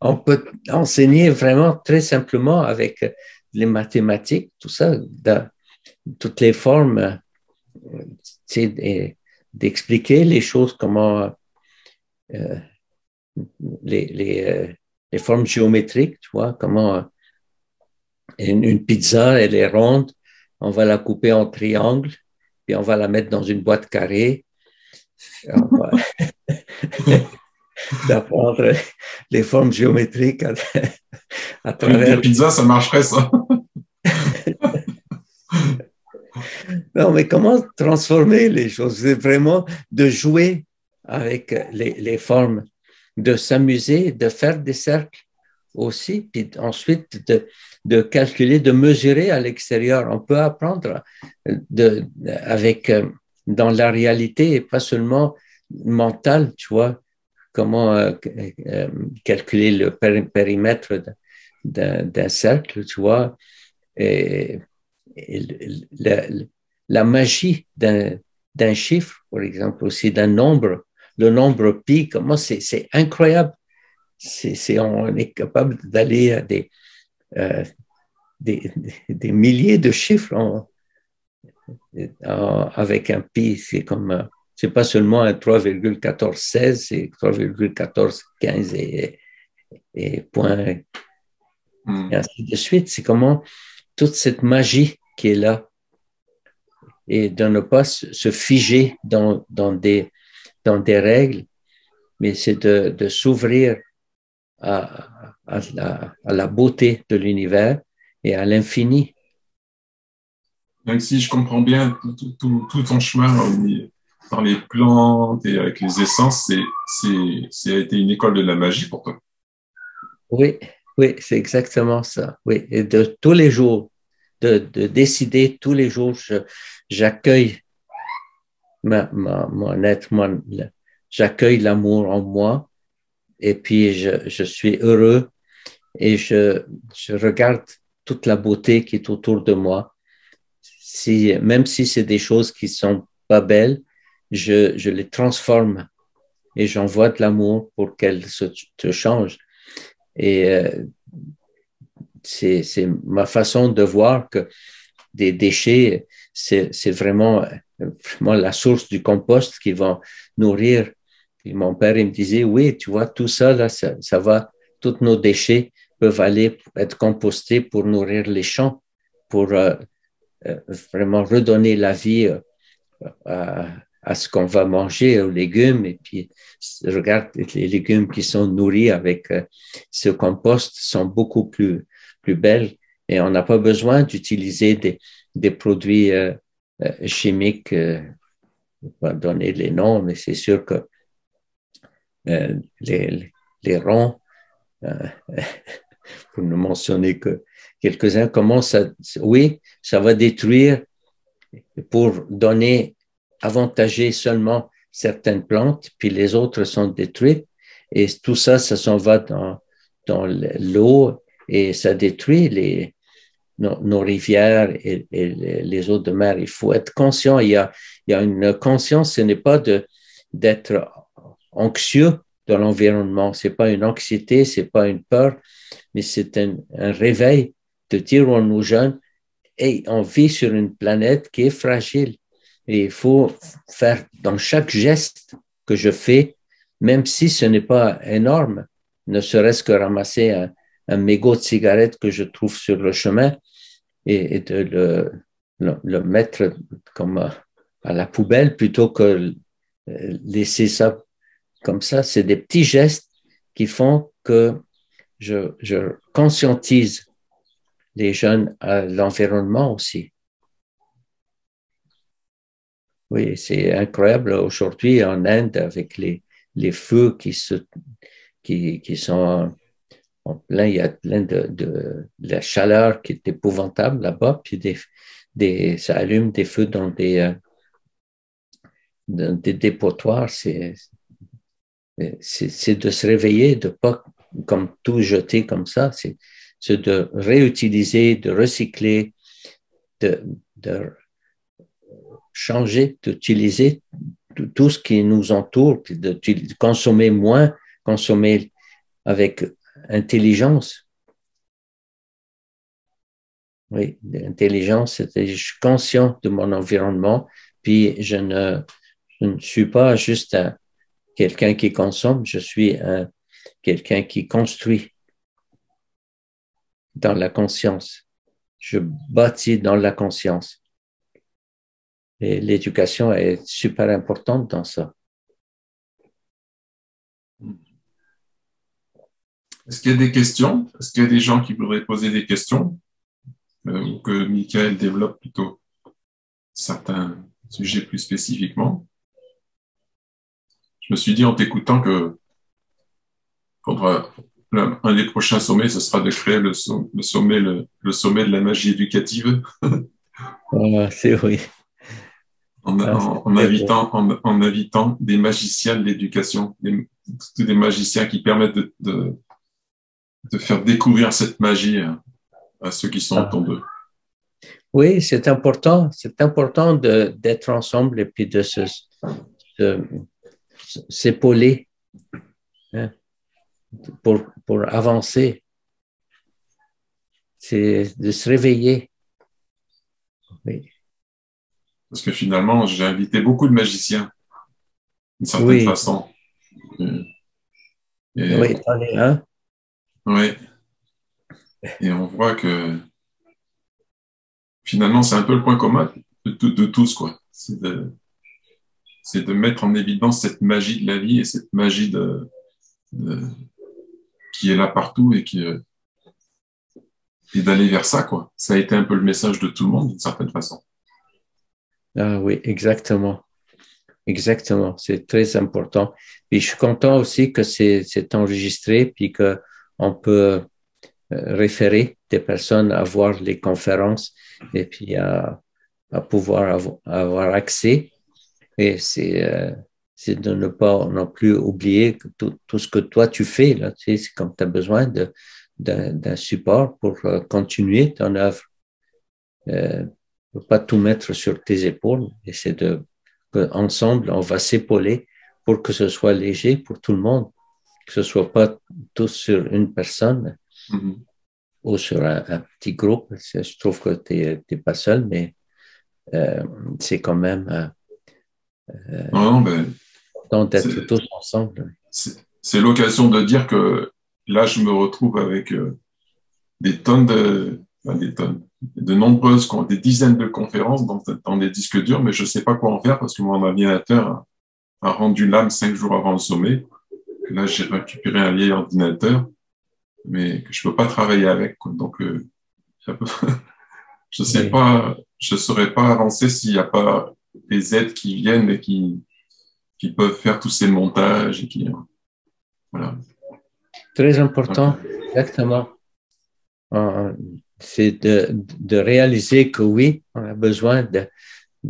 on peut enseigner vraiment très simplement avec les mathématiques, tout ça, dans toutes les formes, d'expliquer les choses, comment les formes géométriques, tu vois, comment une pizza, elle est ronde, on va la couper en triangle, puis on va la mettre dans une boîte carrée. D'apprendre les formes géométriques à travers. Avec des pizzas, ça marcherait, ça. Non, mais comment transformer les choses? C'est vraiment de jouer avec les formes, de s'amuser, de faire des cercles aussi, puis ensuite de calculer, de mesurer à l'extérieur. On peut apprendre dans la réalité et pas seulement mentale, tu vois, comment calculer le périmètre d'un cercle, tu vois, et la magie d'un chiffre, par exemple, aussi d'un nombre, le nombre pi, comment c'est incroyable. On est capable d'aller à des milliers de chiffres avec un pi. C'est pas seulement un 3,1416, c'est 3,1415 et point, et ainsi de suite. C'est comment toute cette magie qui est là et de ne pas se figer dans des règles, mais c'est de s'ouvrir à la beauté de l'univers et à l'infini. Même si je comprends bien tout ton chemin dans les plantes et avec les essences, ça a été une école de la magie pour toi. Oui, oui, c'est exactement ça. Oui, et de tous les jours, de décider tous les jours, j'accueille mon être, j'accueille l'amour en moi et puis je suis heureux et je regarde toute la beauté qui est autour de moi. Même si c'est des choses qui sont pas belles, je les transforme et j'envoie de l'amour pour qu'elles se changent. Et c'est ma façon de voir que des déchets, c'est vraiment vraiment la source du compost qui va nourrir. Et mon père, il me disait, oui, tu vois, tout ça, là, ça va, tous nos déchets peuvent aller être compostés pour nourrir les champs, pour vraiment redonner la vie à ce qu'on va manger, aux légumes. Et puis, regarde, les légumes qui sont nourris avec ce compost sont beaucoup plus belles. Et on n'a pas besoin d'utiliser des produits chimiques. Je ne vais pas donner les noms, mais c'est sûr que les ronds, pour ne mentionner que quelques-uns, commencent à, oui, ça va détruire pour donner, avantager seulement certaines plantes, puis les autres sont détruites. Et tout ça, ça s'en va dans l'eau et ça détruit nos rivières et les eaux de mer. Il faut être conscient. Il y a une conscience, ce n'est pas d'être anxieux dans l'environnement. C'est pas une anxiété, c'est pas une peur, mais c'est un réveil de dire aux nous jeunes, hey, on vit sur une planète qui est fragile. Et il faut faire dans chaque geste que je fais, même si ce n'est pas énorme, ne serait-ce que ramasser un mégot de cigarette que je trouve sur le chemin et de le mettre comme à la poubelle plutôt que laisser ça comme ça. C'est des petits gestes qui font que je conscientise les jeunes à l'environnement aussi. Oui, c'est incroyable aujourd'hui en Inde avec les feux qui sont en plein, il y a plein de la chaleur qui est épouvantable là-bas, puis ça allume des feux dans des dépotoirs. C'est de se réveiller, de pas comme tout jeter comme ça, c'est de réutiliser, de recycler, de changer, d'utiliser tout ce qui nous entoure, puis de consommer moins, consommer avec intelligence. Oui, l'intelligence, c'est je suis conscient de mon environnement, puis je ne suis pas juste quelqu'un qui consomme, je suis quelqu'un qui construit dans la conscience. Je bâtis dans la conscience. Et l'éducation est super importante dans ça. Est-ce qu'il y a des questions? Est-ce qu'il y a des gens qui voudraient poser des questions? Ou que Michael développe plutôt certains sujets plus spécifiquement? Je me suis dit en t'écoutant que un des prochains sommets, ce sera de créer le sommet de la magie éducative. C'est oui. En invitant des magiciens de l'éducation, des magiciens qui permettent de faire découvrir cette magie à ceux qui sont autour d'eux. Oui, c'est important d'être ensemble et puis de s'épauler, hein, pour avancer. C'est de se réveiller. Oui. Parce que finalement, j'ai invité beaucoup de magiciens, d'une certaine façon. Oui, t'en es un. Oui. Et on voit que finalement, c'est un peu le point commun de tous, quoi. C'est de mettre en évidence cette magie de la vie et cette magie qui est là partout et d'aller vers ça, quoi. Ça a été un peu le message de tout le monde, d'une certaine façon. Ah oui, exactement. Exactement. C'est très important. Puis je suis content aussi que c'est enregistré puis qu'on peut référer des personnes à voir les conférences et puis à pouvoir avoir accès. Et c'est de ne pas non plus oublier que tout ce que toi tu fais, là, tu sais, c'est comme tu as besoin d'un support pour continuer ton œuvre. Ne pas tout mettre sur tes épaules et c'est ensemble, on va s'épauler pour que ce soit léger pour tout le monde, que ce soit pas tout sur une personne ou sur un petit groupe. Je trouve que tu n'es pas seul, mais c'est quand même Non, ben, important d'être tous ensemble. c'est l'occasion de dire que là, je me retrouve avec des tonnes de nombreuses, des dizaines de conférences dans des disques durs, mais je ne sais pas quoi en faire parce que mon ordinateur a rendu l'âme 5 jours avant le sommet. Là, j'ai récupéré un vieil ordinateur, mais que je peux pas travailler avec, quoi. Donc, je sais pas, je saurais pas avancer s'il n'y a pas des aides qui viennent et qui peuvent faire tous ces montages et qui, voilà. Très important, exactement. C'est de réaliser que oui, on a besoin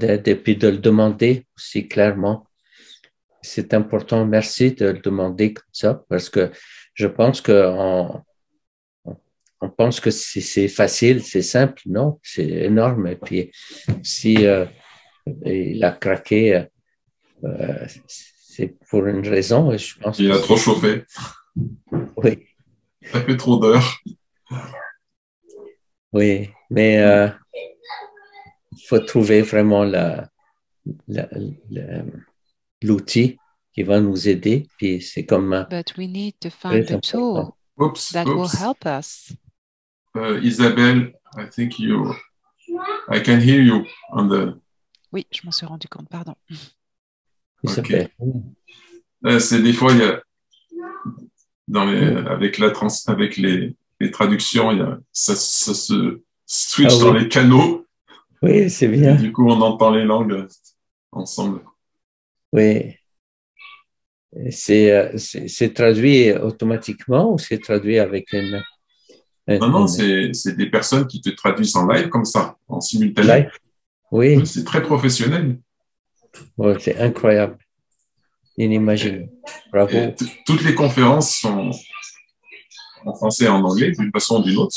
et puis de le demander aussi clairement. C'est important, merci de le demander comme ça, parce que je pense qu'on on pense que c'est facile, c'est simple. Non, c'est énorme. Et puis, si il a craqué, c'est pour une raison. Et je pense il a trop chauffé. Oui. Ça fait trop d'heures. Oui, mais il faut trouver vraiment l'outil qui va nous aider. Puis c'est comme. But we need to find the tool that will help us. Isabelle, I think I can hear you on the. Oui, je m'en suis rendu compte, pardon. Okay. C'est des fois, il y a, avec les traductions, ça se switch dans les canaux. Oui, c'est bien. Et du coup, on entend les langues ensemble. Oui. C'est traduit automatiquement ou c'est traduit avec une... Non, c'est des personnes qui te traduisent en live comme ça, en simultané. Live? Oui. C'est très professionnel. Ouais, c'est incroyable. Inimaginable. Bravo. Toutes les conférences sont en français et en anglais, d'une façon ou d'une autre.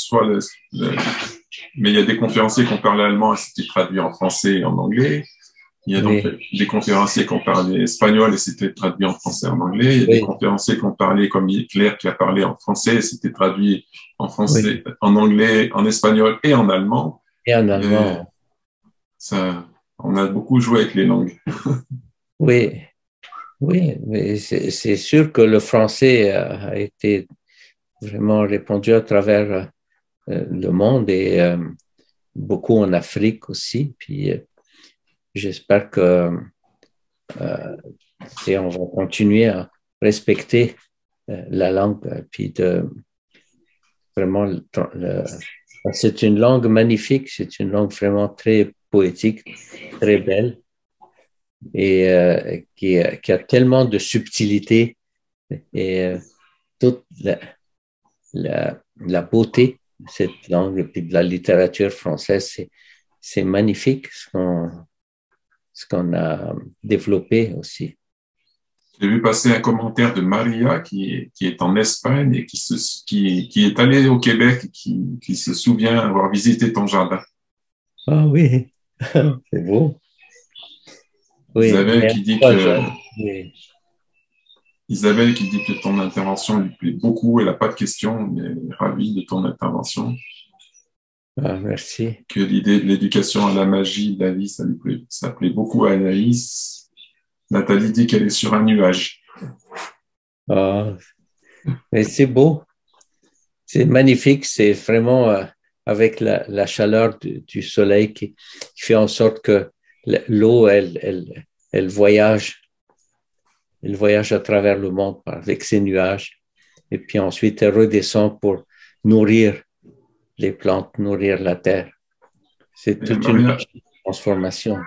Mais il y a des conférenciers qui ont parlé allemand et c'était traduit en français et en anglais. Il y a donc des conférenciers qui ont parlé espagnol et c'était traduit en français et en anglais. Il y a des conférenciers qui ont parlé comme Claire qui a parlé en français et c'était traduit en français, en anglais, en espagnol et en allemand. Et en allemand. On a beaucoup joué avec les langues. Oui, mais c'est sûr que le français a été vraiment répandu à travers le monde et beaucoup en Afrique aussi. Puis j'espère que on va continuer à respecter la langue, puis vraiment, c'est une langue magnifique, c'est une langue vraiment très poétique, très belle, et qui a tellement de subtilité et toute la beauté de cette langue et puis de la littérature française, c'est magnifique ce qu'on a développé aussi. J'ai vu passer un commentaire de Maria qui est en Espagne et qui est allée au Québec et qui se souvient avoir visité ton jardin. Ah oui, c'est beau. Oui, Isabelle qui dit que ton intervention lui plaît beaucoup. Elle n'a pas de questions, mais elle est ravie de ton intervention. Ah, merci. Que l'idée de l'éducation à la magie de la vie, ça plaît beaucoup à Anaïs. Nathalie dit qu'elle est sur un nuage. Ah, mais c'est beau. C'est magnifique. C'est vraiment avec la chaleur du soleil qui fait en sorte que l'eau, elle voyage. Elle voyage à travers le monde avec ses nuages. Et puis ensuite, elle redescend pour nourrir les plantes, nourrir la terre. C'est toute une transformation.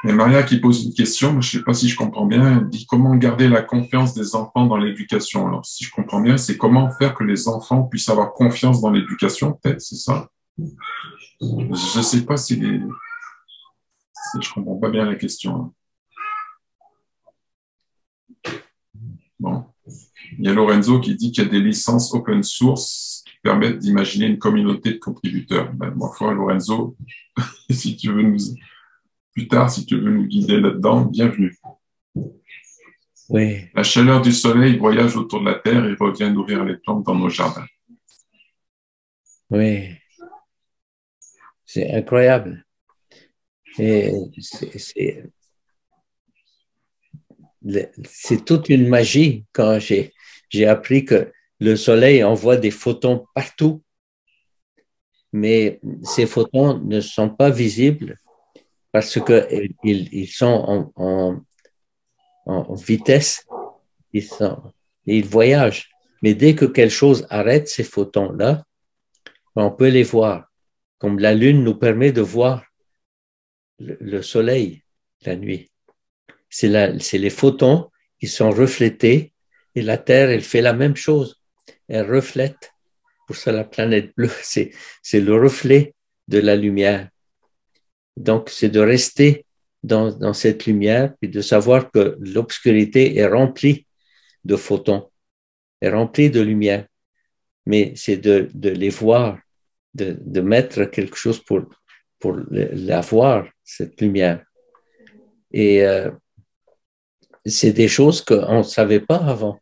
Et Maria qui pose une question, je ne sais pas si je comprends bien, elle dit comment garder la confiance des enfants dans l'éducation. Alors, si je comprends bien, c'est comment faire que les enfants puissent avoir confiance dans l'éducation, peut-être, c'est ça? Je ne sais pas si je ne comprends pas bien la question. Bon. Il y a Lorenzo qui dit qu'il y a des licences open source qui permettent d'imaginer une communauté de contributeurs. Ma foi, Lorenzo, si tu veux plus tard, si tu veux nous guider là-dedans, bienvenue. Oui. La chaleur du soleil voyage autour de la terre et revient nourrir les plantes dans nos jardins. Oui. C'est incroyable. Et c'est toute une magie quand j'ai appris que le soleil envoie des photons partout, mais ces photons ne sont pas visibles parce qu'ils sont en vitesse, ils voyagent. Mais dès que quelque chose arrête ces photons-là, on peut les voir. Comme la Lune nous permet de voir le soleil la nuit. C'est les photons qui sont reflétés et la Terre, elle fait la même chose. Elle reflète. Pour ça, la planète bleue, c'est le reflet de la lumière. Donc, c'est de rester dans cette lumière et de savoir que l'obscurité est remplie de photons, est remplie de lumière. Mais c'est de les voir, de mettre quelque chose pour la voir, cette lumière. Et c'est des choses qu'on ne savait pas avant.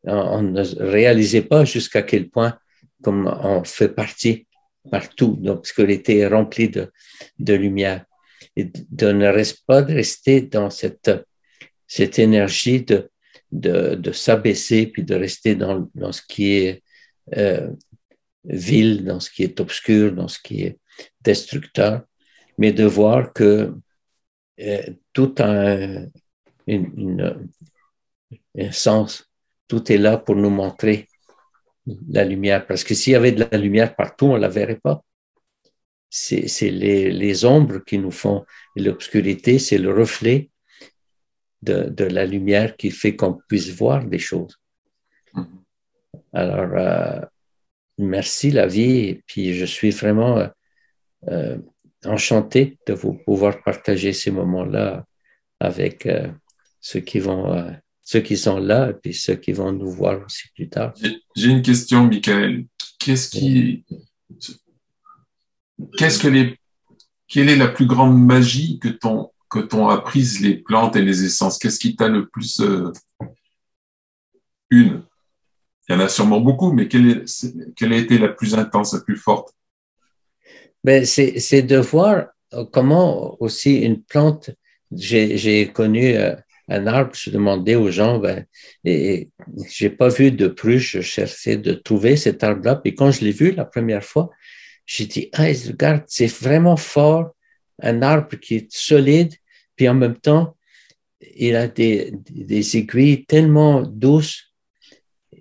On ne réalisait pas jusqu'à quel point comme on fait partie partout. L'obscurité est remplie de lumière. Et de ne rester dans cette énergie de s'abaisser puis de rester dans ce qui est vil, dans ce qui est obscur, dans ce qui est destructeur, mais de voir que tout a un sens. Tout est là pour nous montrer la lumière. Parce que s'il y avait de la lumière partout, on ne la verrait pas. C'est les ombres qui nous font l'obscurité, c'est le reflet de la lumière qui fait qu'on puisse voir des choses. Alors, merci la vie. Et puis, je suis vraiment enchanté de vous pouvoir partager ces moments-là avec ceux qui sont là et puis ceux qui vont nous voir aussi plus tard. J'ai une question, Michael. Quelle est la plus grande magie que t'ont apprise les plantes et les essences? Qu'est-ce qui t'a le plus il y en a sûrement beaucoup, mais quelle a été la plus intense, la plus forte? Ben, c'est de voir comment aussi une plante, j'ai connu un arbre, je demandais aux gens, et j'ai pas vu de pruche, je cherchais de trouver cet arbre-là, puis quand je l'ai vu la première fois, j'ai dit, regarde, c'est vraiment fort, un arbre qui est solide, puis en même temps, il a des aiguilles tellement douces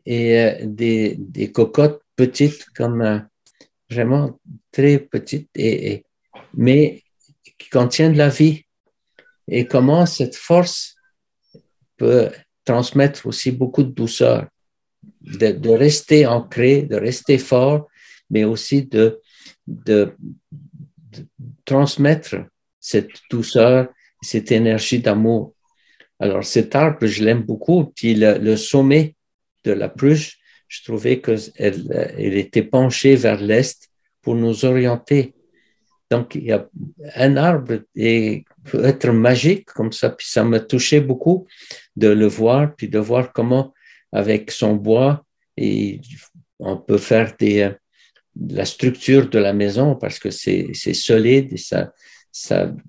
et des cocottes petites comme vraiment très petites, mais qui contiennent de la vie. Et comment cette force peut transmettre aussi beaucoup de douceur, de rester ancré, de rester fort, mais aussi de transmettre cette douceur, cette énergie d'amour. Alors, cet arbre, je l'aime beaucoup. Puis le sommet de la pruche, je trouvais qu'elle était penchée vers l'est pour nous orienter. Donc, il y a un arbre et peut être magique comme ça. Puis ça m'a touché beaucoup de le voir, puis de voir comment, avec son bois, on peut faire la structure de la maison parce que c'est solide et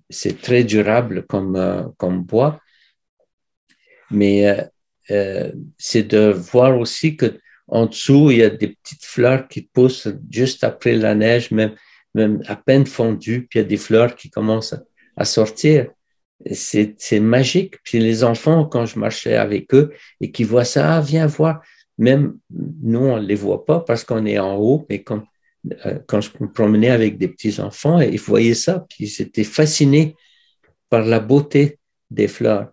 c'est très durable comme bois. Mais c'est de voir aussi qu'en dessous, il y a des petites fleurs qui poussent juste après la neige, même à peine fondue, puis il y a des fleurs qui commencent à sortir. C'est magique. Puis les enfants, quand je marchais avec eux et qui voient ça, viens voir. Même nous, on ne les voit pas parce qu'on est en haut, mais quand je me promenais avec des petits-enfants, ils voyaient ça, puis ils étaient fascinés par la beauté des fleurs.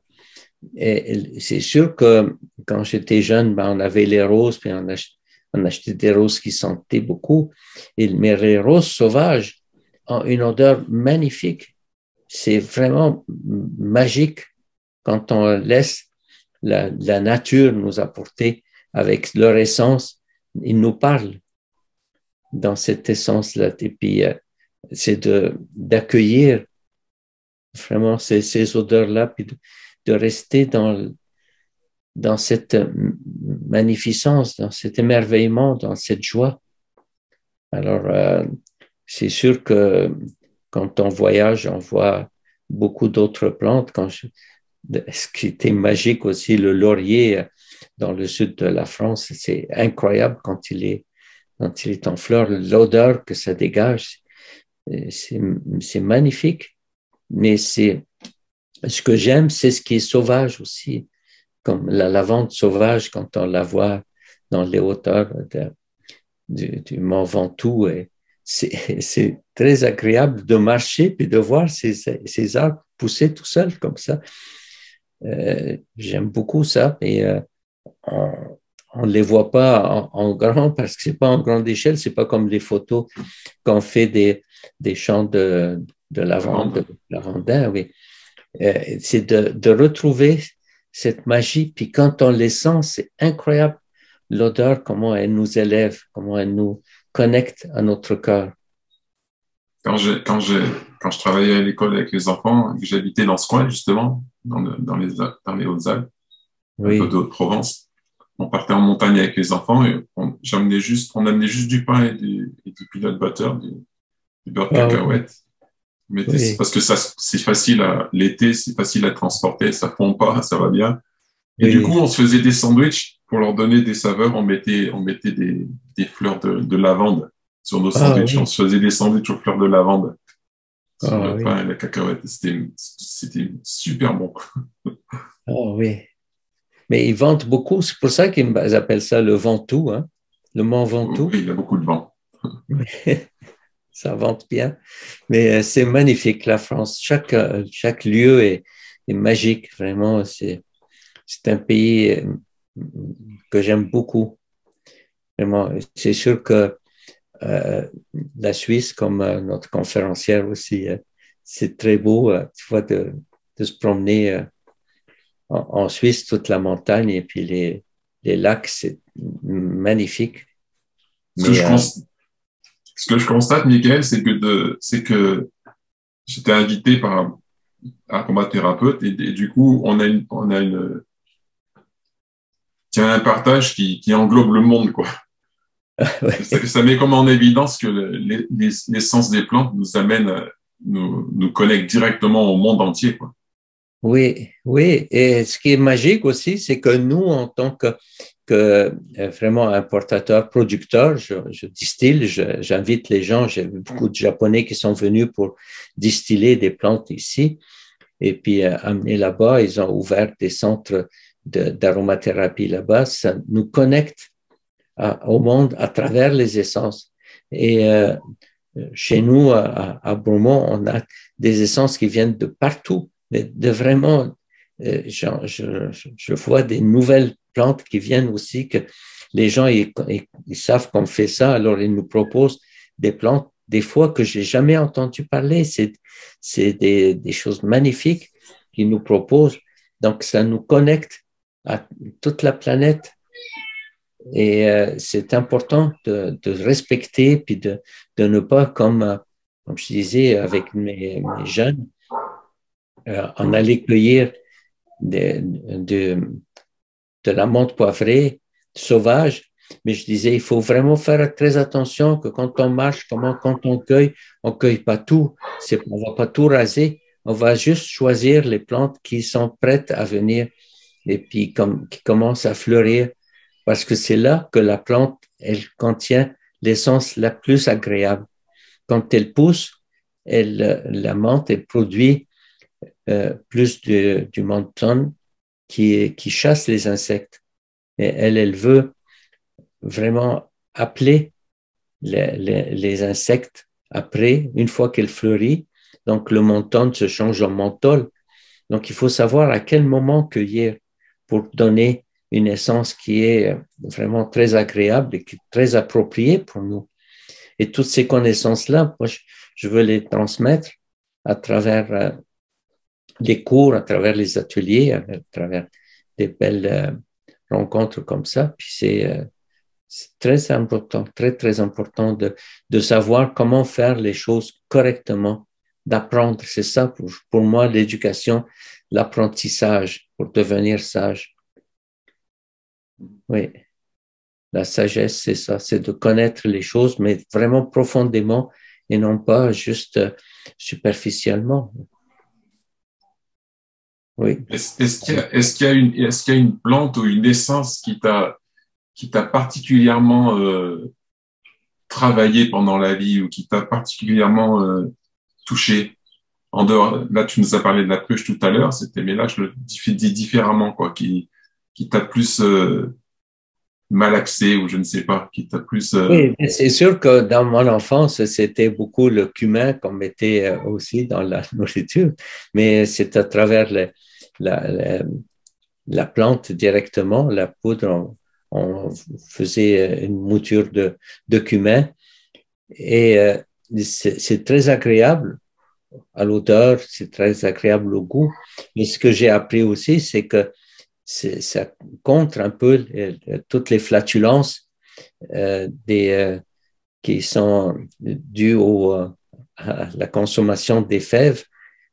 Et c'est sûr que quand j'étais jeune, on avait les roses, puis on achetait des roses qui sentaient beaucoup. Mais les roses sauvages ont une odeur magnifique. C'est vraiment magique quand on laisse la nature nous apporter avec leur essence. Ils nous parlent dans cette essence-là. Et puis, c'est d'accueillir vraiment ces odeurs-là, puis de rester dans cette magnificence, dans cet émerveillement, dans cette joie. Alors, c'est sûr que quand on voyage, on voit beaucoup d'autres plantes. Ce qui était magique aussi, le laurier dans le sud de la France, c'est incroyable quand il est en fleur, l'odeur que ça dégage, c'est magnifique. Mais ce que j'aime, c'est ce qui est sauvage aussi, comme la lavande sauvage quand on la voit dans les hauteurs du Mont Ventoux. C'est très agréable de marcher puis de voir ces arbres pousser tout seuls comme ça. J'aime beaucoup ça. Et on ne les voit pas en grand parce que c'est pas en grande échelle. C'est pas comme les photos qu'on fait des champs de lavande, lavandin. Oui. C'est de retrouver cette magie. Puis quand on les sent, c'est incroyable l'odeur, comment elle nous élève, comment elle nous connecte à notre cœur. Quand je travaillais à l'école avec les enfants, que j'habitais dans ce coin, justement, dans les Hautes-Alpes, oui. Un peu de Haute-Provence, on partait en montagne avec les enfants et on amenait juste du pain et du peanut butter, du beurre de cacahuète. Mais oui. Parce que c'est facile l'été, c'est facile à transporter, ça fond pas, ça va bien. Et oui. Du coup, on se faisait des sandwichs pour leur donner des saveurs. On mettait des fleurs de lavande sur nos sandwichs. Oui. On se faisait des sandwichs aux fleurs de lavande sur le pain et la cacahuète. C'était super bon. Oh oui. Mais ils vantent beaucoup. C'est pour ça qu'ils appellent ça le Ventoux, hein? Le Mont Ventoux. Oui, il y a beaucoup de vent. Ça vante bien. Mais c'est magnifique, la France. Chaque lieu est magique, vraiment. C'est un pays que j'aime beaucoup. Vraiment, c'est sûr que la Suisse, comme notre conférencière aussi, c'est très beau, tu vois, de se promener en Suisse, toute la montagne et puis les lacs, c'est magnifique. Ce que je constate, Michael, c'est que j'étais invité par un aromathérapeute et du coup, on a un partage qui englobe le monde, quoi. Ouais. Ça met comme en évidence que l'essence des plantes nous connecte directement au monde entier, quoi. Oui, oui. Et ce qui est magique aussi, c'est que nous, en tant que vraiment importateur, producteur, je distille, j'invite les gens, j'ai beaucoup de Japonais qui sont venus pour distiller des plantes ici et puis amener là-bas, ils ont ouvert des centres d'aromathérapie là-bas, ça nous connecte au monde à travers les essences. Et chez nous, à Bromont, on a des essences qui viennent de partout, de vraiment, je vois des nouvelles plantes qui viennent aussi, que les gens, ils savent qu'on fait ça, alors ils nous proposent des plantes, des fois que j'ai jamais entendu parler. C'est des choses magnifiques qu'ils nous proposent. Donc, ça nous connecte à toute la planète. Et c'est important de respecter, puis de ne pas, comme je disais avec mes jeunes, on allait cueillir de la menthe poivrée sauvage, mais je disais, il faut vraiment faire très attention que quand on marche, quand on cueille pas tout, on va pas tout raser, on va juste choisir les plantes qui sont prêtes à venir et puis qui commencent à fleurir, parce que c'est là que la plante, elle contient l'essence la plus agréable. Quand elle pousse, la menthe, elle produit plus du menthone qui chasse les insectes. Et elle veut vraiment appeler les insectes après, une fois qu'elle fleurit. Donc, le menthone se change en menthol. Donc, il faut savoir à quel moment cueillir pour donner une essence qui est vraiment très agréable et qui est très appropriée pour nous. Et toutes ces connaissances-là, moi, je veux les transmettre à travers les cours, à travers les ateliers, à travers des belles rencontres comme ça. Puis c'est très important, très, très important de savoir comment faire les choses correctement, d'apprendre. C'est ça pour moi, l'éducation, l'apprentissage pour devenir sage. Oui, la sagesse, c'est ça, c'est de connaître les choses, mais vraiment profondément et non pas juste superficiellement. Oui. Est-ce qu'il y a une plante ou une essence qui t'a particulièrement travaillé pendant la vie ou qui t'a particulièrement touché? En dehors, là, tu nous as parlé de la cruche tout à l'heure, mais là, je le dis différemment, quoi, qui t'a plus malaxé ou je ne sais pas, qui t'a plus. Oui, c'est sûr que dans mon enfance, c'était beaucoup le cumin qu'on mettait aussi dans la nourriture, mais c'est à travers la plante directement, la poudre, on faisait une mouture de cumin et c'est très agréable à l'odeur, c'est très agréable au goût. Mais ce que j'ai appris aussi, c'est que ça contre un peu toutes les flatulences qui sont dues à la consommation des fèves.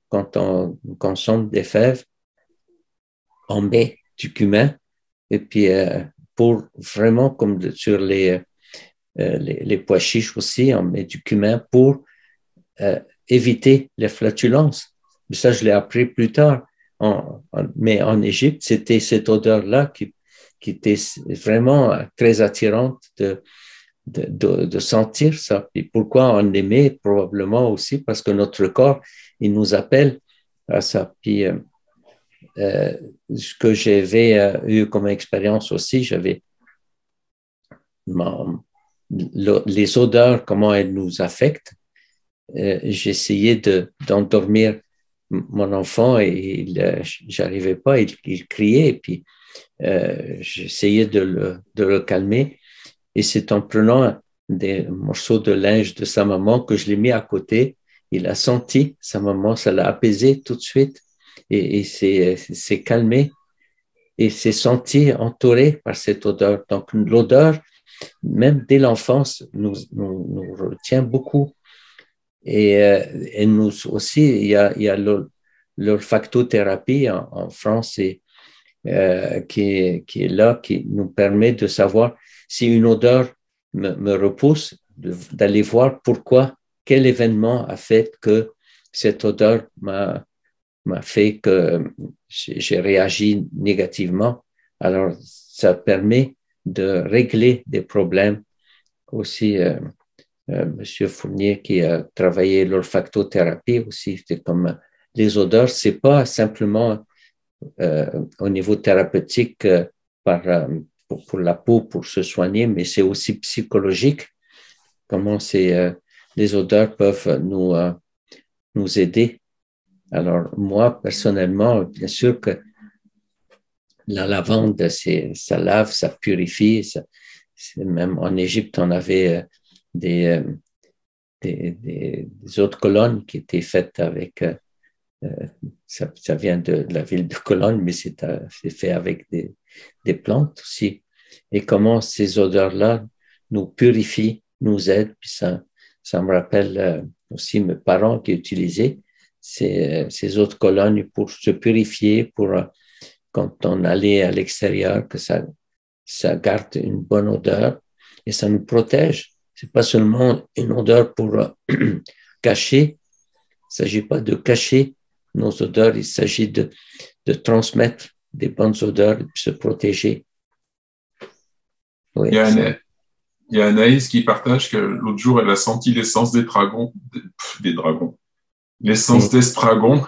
Quand on consomme des fèves, on met du cumin et puis pour vraiment, comme sur les pois chiches aussi, on met du cumin pour éviter les flatulences. Mais ça, je l'ai appris plus tard. Mais en Égypte, c'était cette odeur-là qui était vraiment très attirante de sentir ça. Et pourquoi on aimait probablement aussi parce que notre corps, il nous appelle à ça. Puis ce que j'avais eu comme expérience aussi, j'avais les odeurs, comment elles nous affectent. J'essayais d'endormir mon enfant et j'arrivais pas, il criait et puis j'essayais de le calmer et c'est en prenant des morceaux de linge de sa maman que je l'ai mis à côté, il a senti sa maman, ça l'a apaisé tout de suite et s'est calmé et s'est senti entouré par cette odeur. Donc l'odeur, même dès l'enfance, nous retient beaucoup. Et nous aussi, il y a l'olfactothérapie en France qui est là, qui nous permet de savoir si une odeur me repousse, d'aller voir pourquoi, quel événement a fait que cette odeur m'a fait que j'ai réagi négativement. Alors, ça permet de régler des problèmes aussi. Monsieur Fournier qui a travaillé l'olfactothérapie aussi, c'est comme les odeurs, c'est pas simplement au niveau thérapeutique pour la peau, pour se soigner, mais c'est aussi psychologique, comment les odeurs peuvent nous aider. Alors moi, personnellement, bien sûr que la lavande, ça lave, ça purifie, même en Égypte, on avait des autres colonnes qui étaient faites avec, ça vient de la ville de Cologne, mais c'est fait avec des plantes aussi. Et comment ces odeurs-là nous purifient, nous aident. Puis ça me rappelle aussi mes parents qui utilisaient ces autres colonnes pour se purifier, pour quand on allait à l'extérieur, que ça garde une bonne odeur et ça nous protège. C'est pas seulement une odeur pour cacher. Il ne s'agit pas de cacher nos odeurs, il s'agit de transmettre des bonnes odeurs et de se protéger. Oui, il y a Anaïs qui partage que l'autre jour, elle a senti l'essence des dragons, l'essence d'estragon,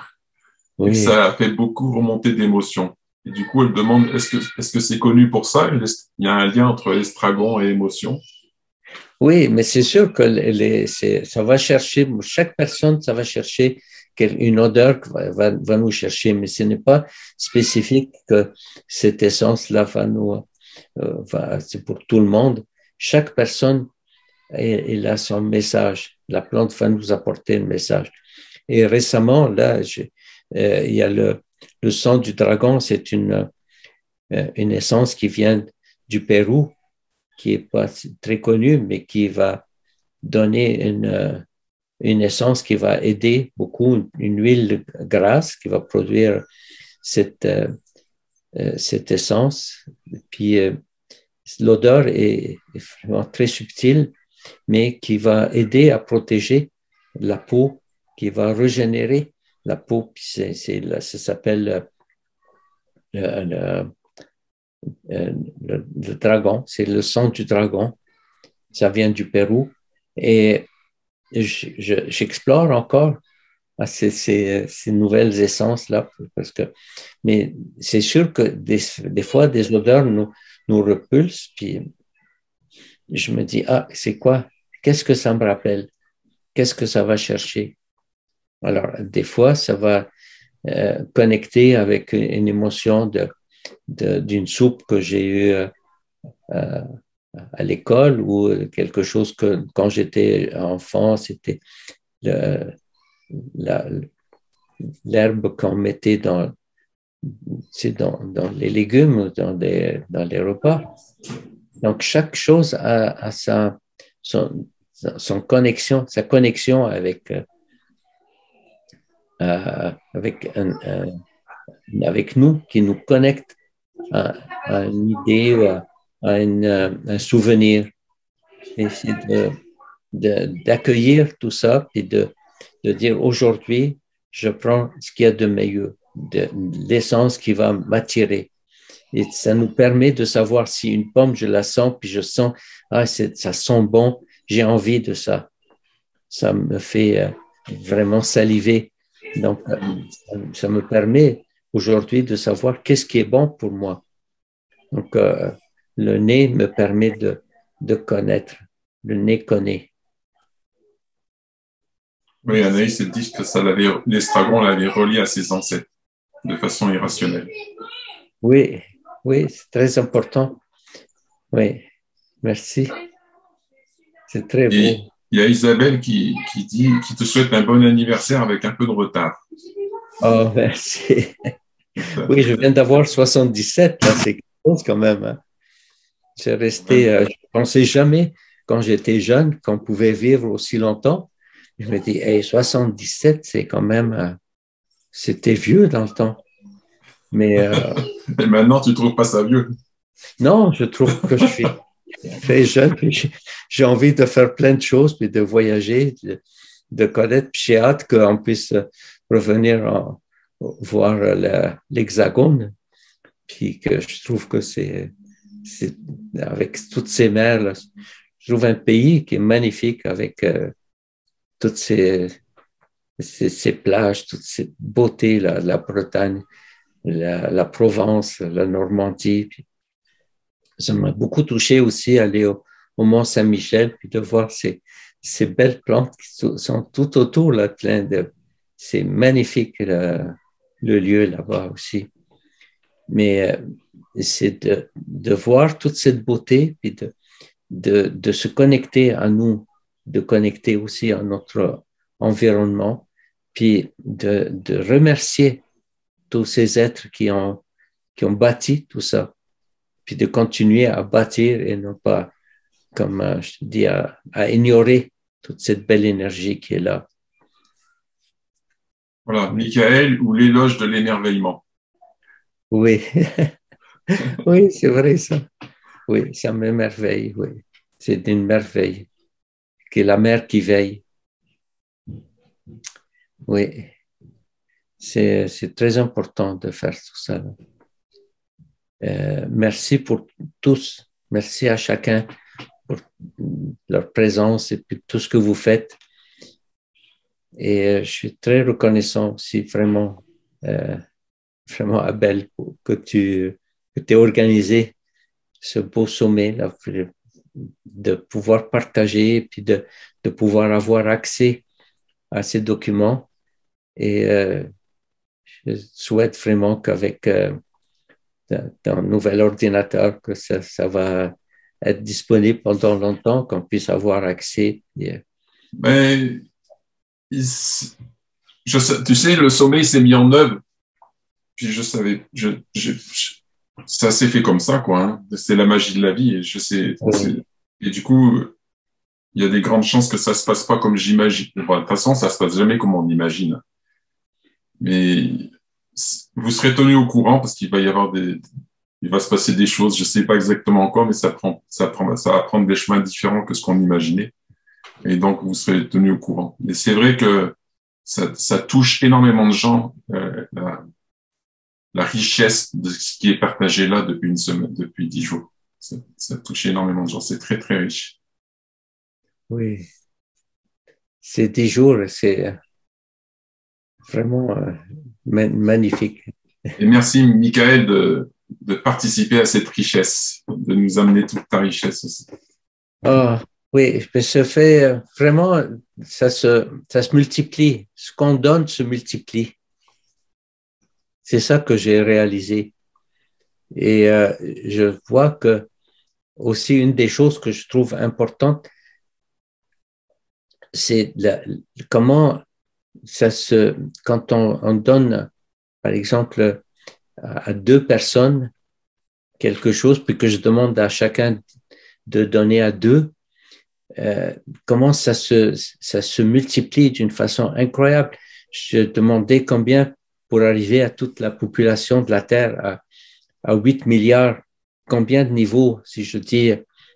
et que ça a fait beaucoup remonter d'émotions. Et du coup, elle demande, est-ce que c'est connu pour ça? Il y a un lien entre estragon et émotion? Oui, mais c'est sûr que ça va chercher, chaque personne, ça va chercher une odeur qui va nous chercher, mais ce n'est pas spécifique que cette essence-là c'est pour tout le monde. Chaque personne, elle a son message. La plante va nous apporter un message. Et récemment, là, il y a le sang du dragon, c'est une essence qui vient du Pérou, qui n'est pas très connue, mais qui va donner une essence qui va aider beaucoup, une huile grasse qui va produire cette essence. Puis l'odeur est vraiment très subtile, mais qui va aider à protéger la peau qui va régénérer la peau. Ça s'appelle le dragon, c'est le sang du dragon. Ça vient du Pérou. Et j'explore encore ces nouvelles essences-là. Mais c'est sûr que des fois, des odeurs nous repulsent. Puis je me dis, ah, c'est quoi? Qu'est-ce que ça me rappelle? Qu'est-ce que ça va chercher? Alors, des fois, ça va connecter avec une émotion d'une soupe que j'ai eue à l'école ou quelque chose que quand j'étais enfant, c'était l'herbe qu'on mettait dans les légumes, dans les repas. Donc, chaque chose a sa connexion avec nous, qui nous connecte à une idée ou à un souvenir. Et c'est d'accueillir tout ça et de dire aujourd'hui, je prends ce qu'il y a de meilleur, de l'essence qui va m'attirer. Et ça nous permet de savoir si une pomme, je la sens, puis je sens, ça sent bon, j'ai envie de ça. Ça me fait vraiment saliver. Donc, ça me permet aujourd'hui de savoir qu'est-ce qui est bon pour moi. Donc, le nez me permet de connaître. Le nez connaît. Oui, Anaïs dit que l'estragon l'avait relié à ses ancêtres de façon irrationnelle. Oui, c'est très important. Oui, merci. C'est très beau. Il y a Isabelle qui te souhaite un bon anniversaire avec un peu de retard. Oh, merci. Oui, je viens d'avoir 77, là, c'est quelque chose quand même. Hein. J'ai resté, je ne pensais jamais, quand j'étais jeune, qu'on pouvait vivre aussi longtemps. Je me dis, hey, 77, c'est quand même, c'était vieux dans le temps. Mais et maintenant, tu ne trouves pas ça vieux? Non, je trouve que je suis très jeune. J'ai envie de faire plein de choses, puis de voyager, de connaître. Puis j'ai hâte qu'on puisse revenir voir l'Hexagone. Puis que je trouve que c'est avec toutes ces mers, là, je trouve un pays qui est magnifique avec toutes ces plages, toute cette beauté, la Bretagne, la Provence, la Normandie. Puis ça m'a beaucoup touché aussi aller au Mont-Saint-Michel, puis de voir ces belles plantes qui sont tout autour, là, c'est magnifique le lieu là-bas aussi. Mais c'est de voir toute cette beauté, puis de se connecter à nous, de connecter aussi à notre environnement, puis de remercier tous ces êtres qui ont bâti tout ça, puis de continuer à bâtir et non pas, comme je te dis, à ignorer toute cette belle énergie qui est là. Voilà, Michael, ou l'éloge de l'émerveillement. Oui, oui, c'est vrai ça. Oui, ça m'émerveille, oui. C'est une merveille. Que la mer qui veille. Oui, c'est très important de faire tout ça. Merci pour tous. Merci à chacun pour leur présence et pour tout ce que vous faites. Et je suis très reconnaissant aussi, vraiment, Abel, que tu aies organisé ce beau sommet, là, de pouvoir partager et puis de pouvoir avoir accès à ces documents. Et je souhaite vraiment qu'avec ton nouvel ordinateur, que ça va être disponible pendant longtemps, qu'on puisse avoir accès. Mais, tu sais, le sommet s'est mis en œuvre. Puis je savais, ça s'est fait comme ça, quoi. Hein. C'est la magie de la vie. Et je sais. Oui. Et du coup, il y a des grandes chances que ça se passe pas comme j'imagine. De toute façon, ça se passe jamais comme on imagine. Mais vous serez tenu au courant parce qu'il va y avoir il va se passer des choses. Je sais pas exactement quoi, mais ça va prendre des chemins différents que ce qu'on imaginait. Et donc, vous serez tenu au courant. Et c'est vrai que ça touche énormément de gens, la richesse de ce qui est partagé là depuis une semaine, depuis 10 jours. Ça touche énormément de gens. C'est très, très riche. Oui. Ces 10 jours, c'est vraiment magnifique. Et merci, Michael, de participer à cette richesse, de nous amener toute ta richesse aussi. Oh, oui, mais ça fait vraiment, ça se multiplie. Ce qu'on donne se multiplie. C'est ça que j'ai réalisé. Et je vois que aussi une des choses que je trouve importante, c'est comment quand on donne, par exemple, à 2 personnes quelque chose, puis que je demande à chacun de donner à 2, comment ça se multiplie d'une façon incroyable. Je demandais combien pour arriver à toute la population de la Terre, à 8 milliards, combien de niveaux? Si je dis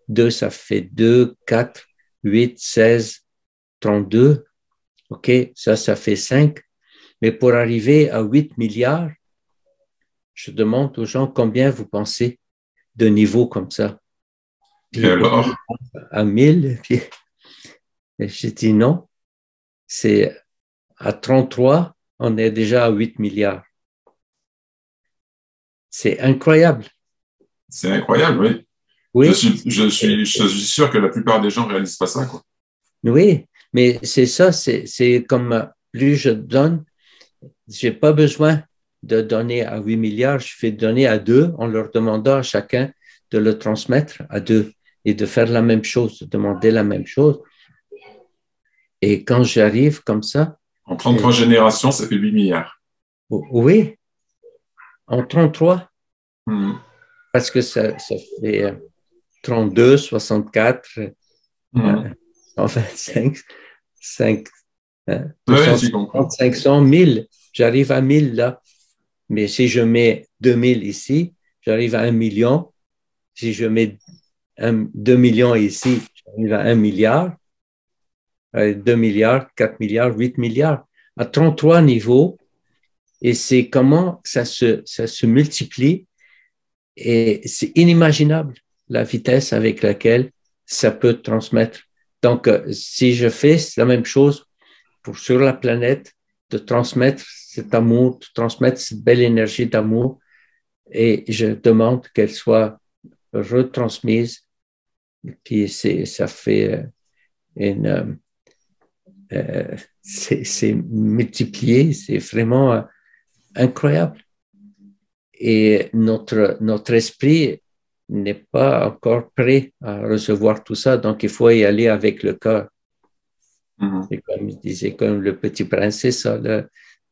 2, ça fait 2, 4, 8, 16, 32. OK, ça fait 5. Mais pour arriver à 8 milliards, je demande aux gens combien vous pensez de niveaux comme ça. Puis, et alors? À 1000, puis j'ai dit non. C'est à 33, on est déjà à 8 milliards. C'est incroyable. C'est incroyable, oui. Oui. Je suis sûr que la plupart des gens ne réalisent pas ça, quoi. Oui, mais c'est ça, c'est comme plus je donne, j'ai pas besoin de donner à 8 milliards, je fais donner à 2 en leur demandant à chacun de le transmettre à 2 et de faire la même chose, de demander la même chose. Et quand j'arrive comme ça… En 33 générations, ça fait 8 milliards. Oui, en 33. Parce que ça fait 32, 64, 125, 5, 250, 500, 1000. J'arrive à 1000 là. Mais si je mets 2000 ici, j'arrive à 1 million. Si je mets 2 millions ici, j'arrive à 1 milliard. 2 milliards, 4 milliards, 8 milliards. À 33 niveaux. Et c'est comment ça se multiplie. Et c'est inimaginable la vitesse avec laquelle ça peut transmettre. Donc, si je fais la même chose sur la planète, de transmettre cet amour, de transmettre cette belle énergie d'amour, et je demande qu'elle soit retransmise, et puis ça fait c'est multiplié, c'est vraiment incroyable. Et notre esprit n'est pas encore prêt à recevoir tout ça, donc il faut y aller avec le cœur. Et comme il disait, comme le petit prince, c'est ça,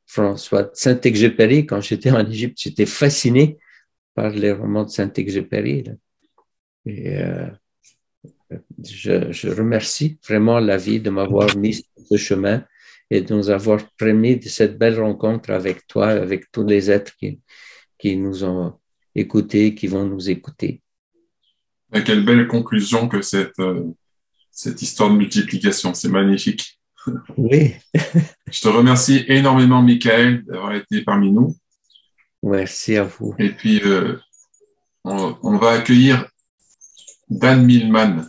François Saint-Exupéry, quand j'étais en Égypte, j'étais fasciné par les romans de Saint-Exupéry. Et je remercie vraiment la vie de m'avoir mis sur ce chemin et de nous avoir permis de cette belle rencontre avec toi, avec tous les êtres qui nous ont écoutés, qui vont nous écouter. Et quelle belle conclusion que cette histoire de multiplication, c'est magnifique. Oui. Je te remercie énormément, Michael, d'avoir été parmi nous. Merci à vous. Et puis, on va accueillir Dan Millman.